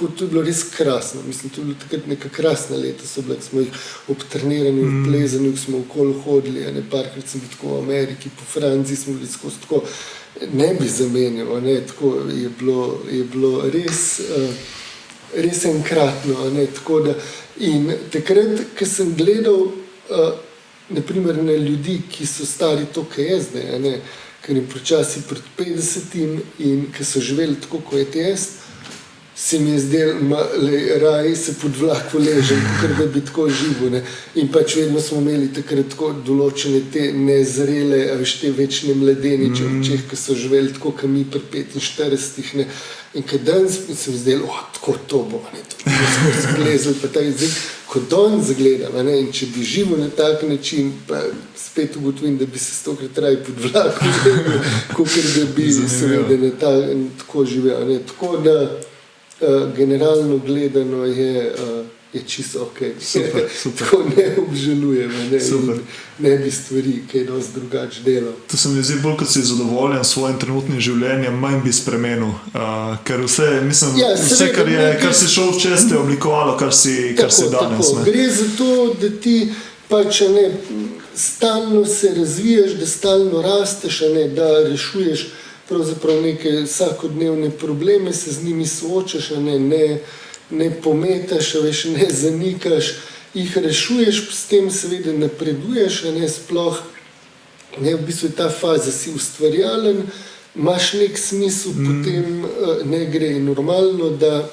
je bilo res krasno. Mislim, to je bilo takrat neka krasna leta, so bila, smo jih ob treniranju, v plezanju, smo okoli hodili, parkrat sem bil tako v Ameriki, po Franciji smo bili skozi tako, ne bi zamenjal, tako je bilo res enkratno, tako da in takrat, ko sem gledal naprimer na ljudi, ki so stari to, kaj je zdaj, ker je počasi pred 50 in ki so živeli tako, kot je jaz, se mi je zdelo, raje se pod vlako ležem, ker da bi tako živel. In pač vedno smo imeli takrat tako določene te nezrele, te večne mladeniče v očeh, ki so živeli tako, kot mi pri 45. In kad danes sem zdel, tako to bo, to bo skozi splezel, pa tako zdaj, ko danes zagledam, in če bi živel na tak način, pa spet ugotovim, da bi se 100-krat raje pod vlako živel, kakor da bi seveda tako živel. Tako da generalno gledano je čisto ok. Super. Tako ne obžalujem, ne bi stvari kaj dosti drugače delal. To se mi zdi bolj, kot si zadovoljen s svojim trenutnim življenjem, manj bi spremenil. Ker vse, kar si šel včasih, te je oblikovalo, kar si danes. Gre za to, da ti pač stalno se razvijaš, da stalno rasteš, da rešuješ pravzaprav neke vsakodnevne probleme, se z njimi soočaš, ne pometaš, ne zanikaš, jih rešuješ, s tem seveda napreduješ, sploh v bistvu ta faza si ustvarjalen, imaš nek smisel, potem ne gre normalno, da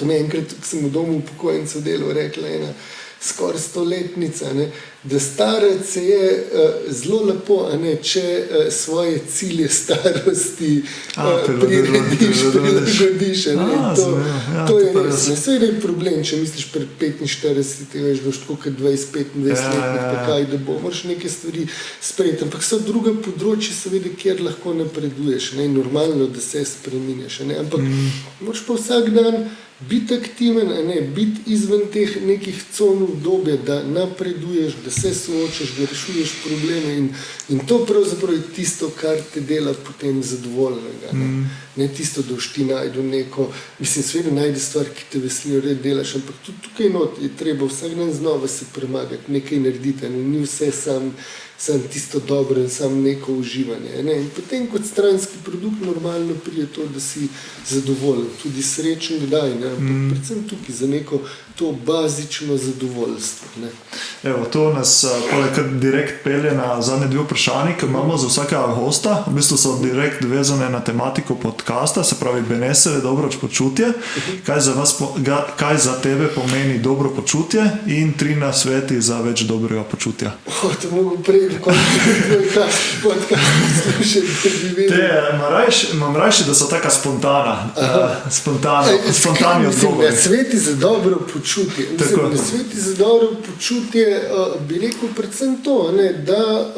to me enkrat, ko sem v domu upokojencev delal, rekla ena skoraj 100-letnica, da starec se je zelo lepo, če svoje cilje starosti prilagodiš. To je res. Seveda je problem, če misliš pred 45, veš, boš tako kot 20-25 let, kaj da bo, moraš neke stvari sprejeti. Ampak so druga področja, seveda, kjer lahko napreduješ. Normalno, da se spreminjaš. Ampak moraš pa vsak dan biti aktiven, biti izven teh nekih con obdobja, da napreduješ, da se soočaš, da rešuješ probleme in to pravzaprav je tisto, kar te dela potem zadovoljnega. ne tisto, da ti najdu neko, mislim, seveda najdi stvar, ki te veselijo, red delaš, ampak tudi tukaj not je treba vsak dan znova se premagati, nekaj narediti, ni vse sam tisto dobro in sam neko uživanje. Ne? In potem kot stranski produkt normalno prije to, da si zadovoljen, tudi srečen kdaj, ne? Predvsem tukaj za neko to bazično zadovoljstvo. Ne? Evo, to nas poleg direkt pelje na zadnje dve vprašanji, ki imamo za vsakega gosta. V bistvu so direkt vezane na tematiko podcasta, se pravi Benesere, dobro počutje. Kaj za tebe pomeni dobro počutje in 3 nasveti za več dobrega počutja? To mogo prej, kot podcast slušati. Imam rajši, da so taka spontani odgovori. Sveti za dobro počutje. Sveti za dobro počutje bi rekel predvsem to, ne, da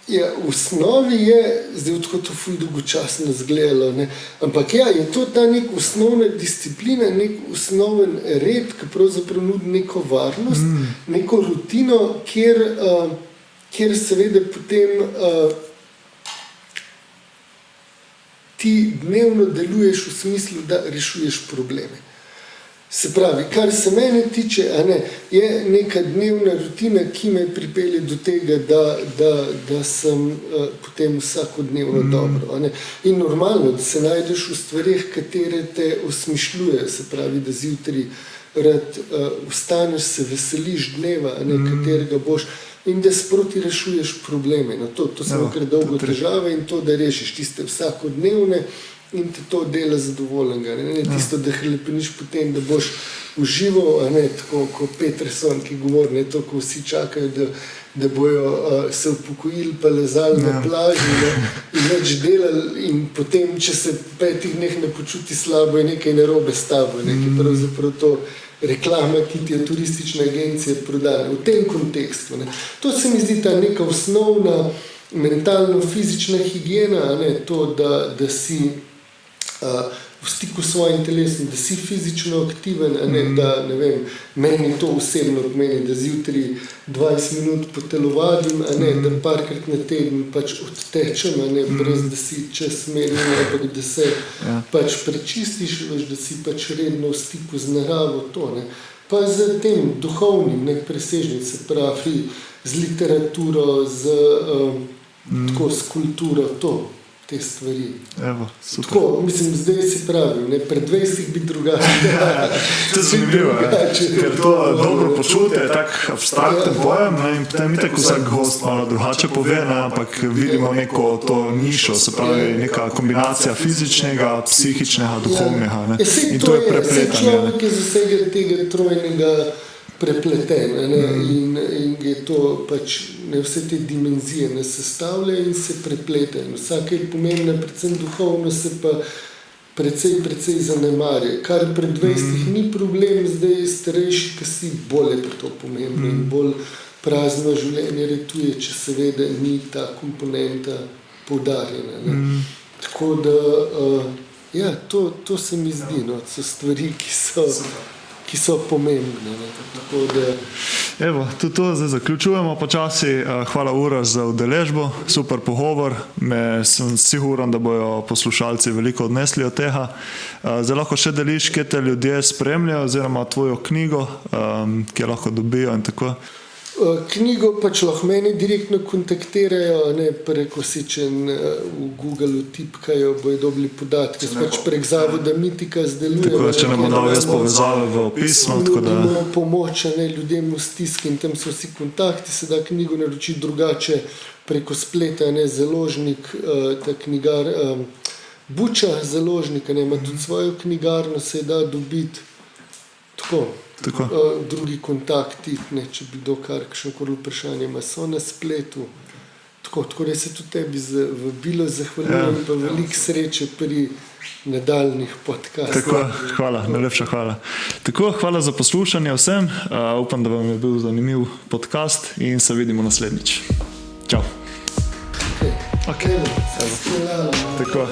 v osnovi je, zdaj tako to ful dolgočasno zgledalo, ne, ampak je to ta nek osnovna disciplina, nek osnoven red, ki pravzaprav nudi neko varnost, neko rutino, kjer seveda potem ti dnevno deluješ v smislu, da rešuješ probleme. Se pravi, kar se mene tiče, je neka dnevna rutina, ki me pripelje do tega, da sem potem vsakodnevno dobro. In normalno, da se najdeš v stvarih, katere te osmišljujejo, se pravi, da zjutraj rad vstaneš, se veseliš dneva, katerega boš, in da sproti rešuješ probleme. To so kar dolgo težave in to, da rešiš tiste vsakodnevne in te to dela zadovoljnega. Ne tisto, da hlepeniš potem, da boš užival, tako kot Peterson, ki govori, to, ko vsi čakajo, da bojo se upokojili pa lezali na plaži in več delali in potem, če se 5 dneh ne počuti slabo, je nekaj narobe s tabo, nekaj pravzaprav to reklama, ki ti je turistična agencija prodala v tem kontekstu. To se mi zdi ta neka osnovna mentalno-fizična higiena, to, da si v stiku s svojim telesom, da si fizično aktiven, da, ne vem, meni to osebno pomeni, da zjutraj 20 minut potelovadim, da parkrat na teden pač odtečem, brez da si čas merim, ampak da se pač prečistiš, da si pač redno v stiku z naravo, to, pa z tem duhovnim, presežnim, se pravi, z literaturo, tako s kulturo, te stvari. Evo, super. Tako, mislim, zdaj si pravi, pred 20 bi drugače. To je zanimivo, ker to dobro počutje je tak abstrakten pojem, in potem itak vsak gost malo drugače pove, ampak vidimo neko to nišo, se pravi neka kombinacija fizičnega, psihičnega, duhovnega. In to je prepletanje. Človek je z vsega tega trojnega prepleten, in je to pač, vse te dimenzije ne sestavlja in se prepleta. Vsaka je pomembna, predvsem duhovno se pa precej zanemarja. Kar pred 20 ni problem, zdaj starejši, ki si bolj je to pomembno in bolj prazno življenje retuje, če seveda ni ta komponenta poudarjena. Tako da, to se mi zdi, so stvari, ki so pomembne. Evo, tudi to zdaj zaključujemo počasi. Hvala Uroš za udeležbo, super pogovor. Sem siguran, da bojo poslušalci veliko odnesli od tega. Zdaj lahko še deliš, kje te ljudje spremljajo, oziroma tvojo knjigo, kje lahko dobijo in tako. Knjigo pač lahko meni direktno kontaktirajo, preko Sičen v Google tipkajo, bojo dobili podatke, pač prek Zavoda Mitika zdelujejo. Tako, če ne bo dal jaz povezave v opisno, tako da... Nudimo pomoč ljudem v stiski in tam so vsi kontakti, se da knjigo naročiti drugače preko spleta, založnik, ta knjigar, Buča založnika, ima tudi svojo knjigarno, se da dobiti tako. Drugi kontakti, če bi kdo kakšenkoli vprašanje ima, so na spletu. Tako da se tudi tebi vabilo zahvaljujem, pa veliko sreče pri nadaljnih podcastih. Hvala, najlepša hvala. Hvala za poslušanje vsem. Upam, da vam je bil zanimiv podcast in se vidimo naslednjič. Čau. Okay. Tako.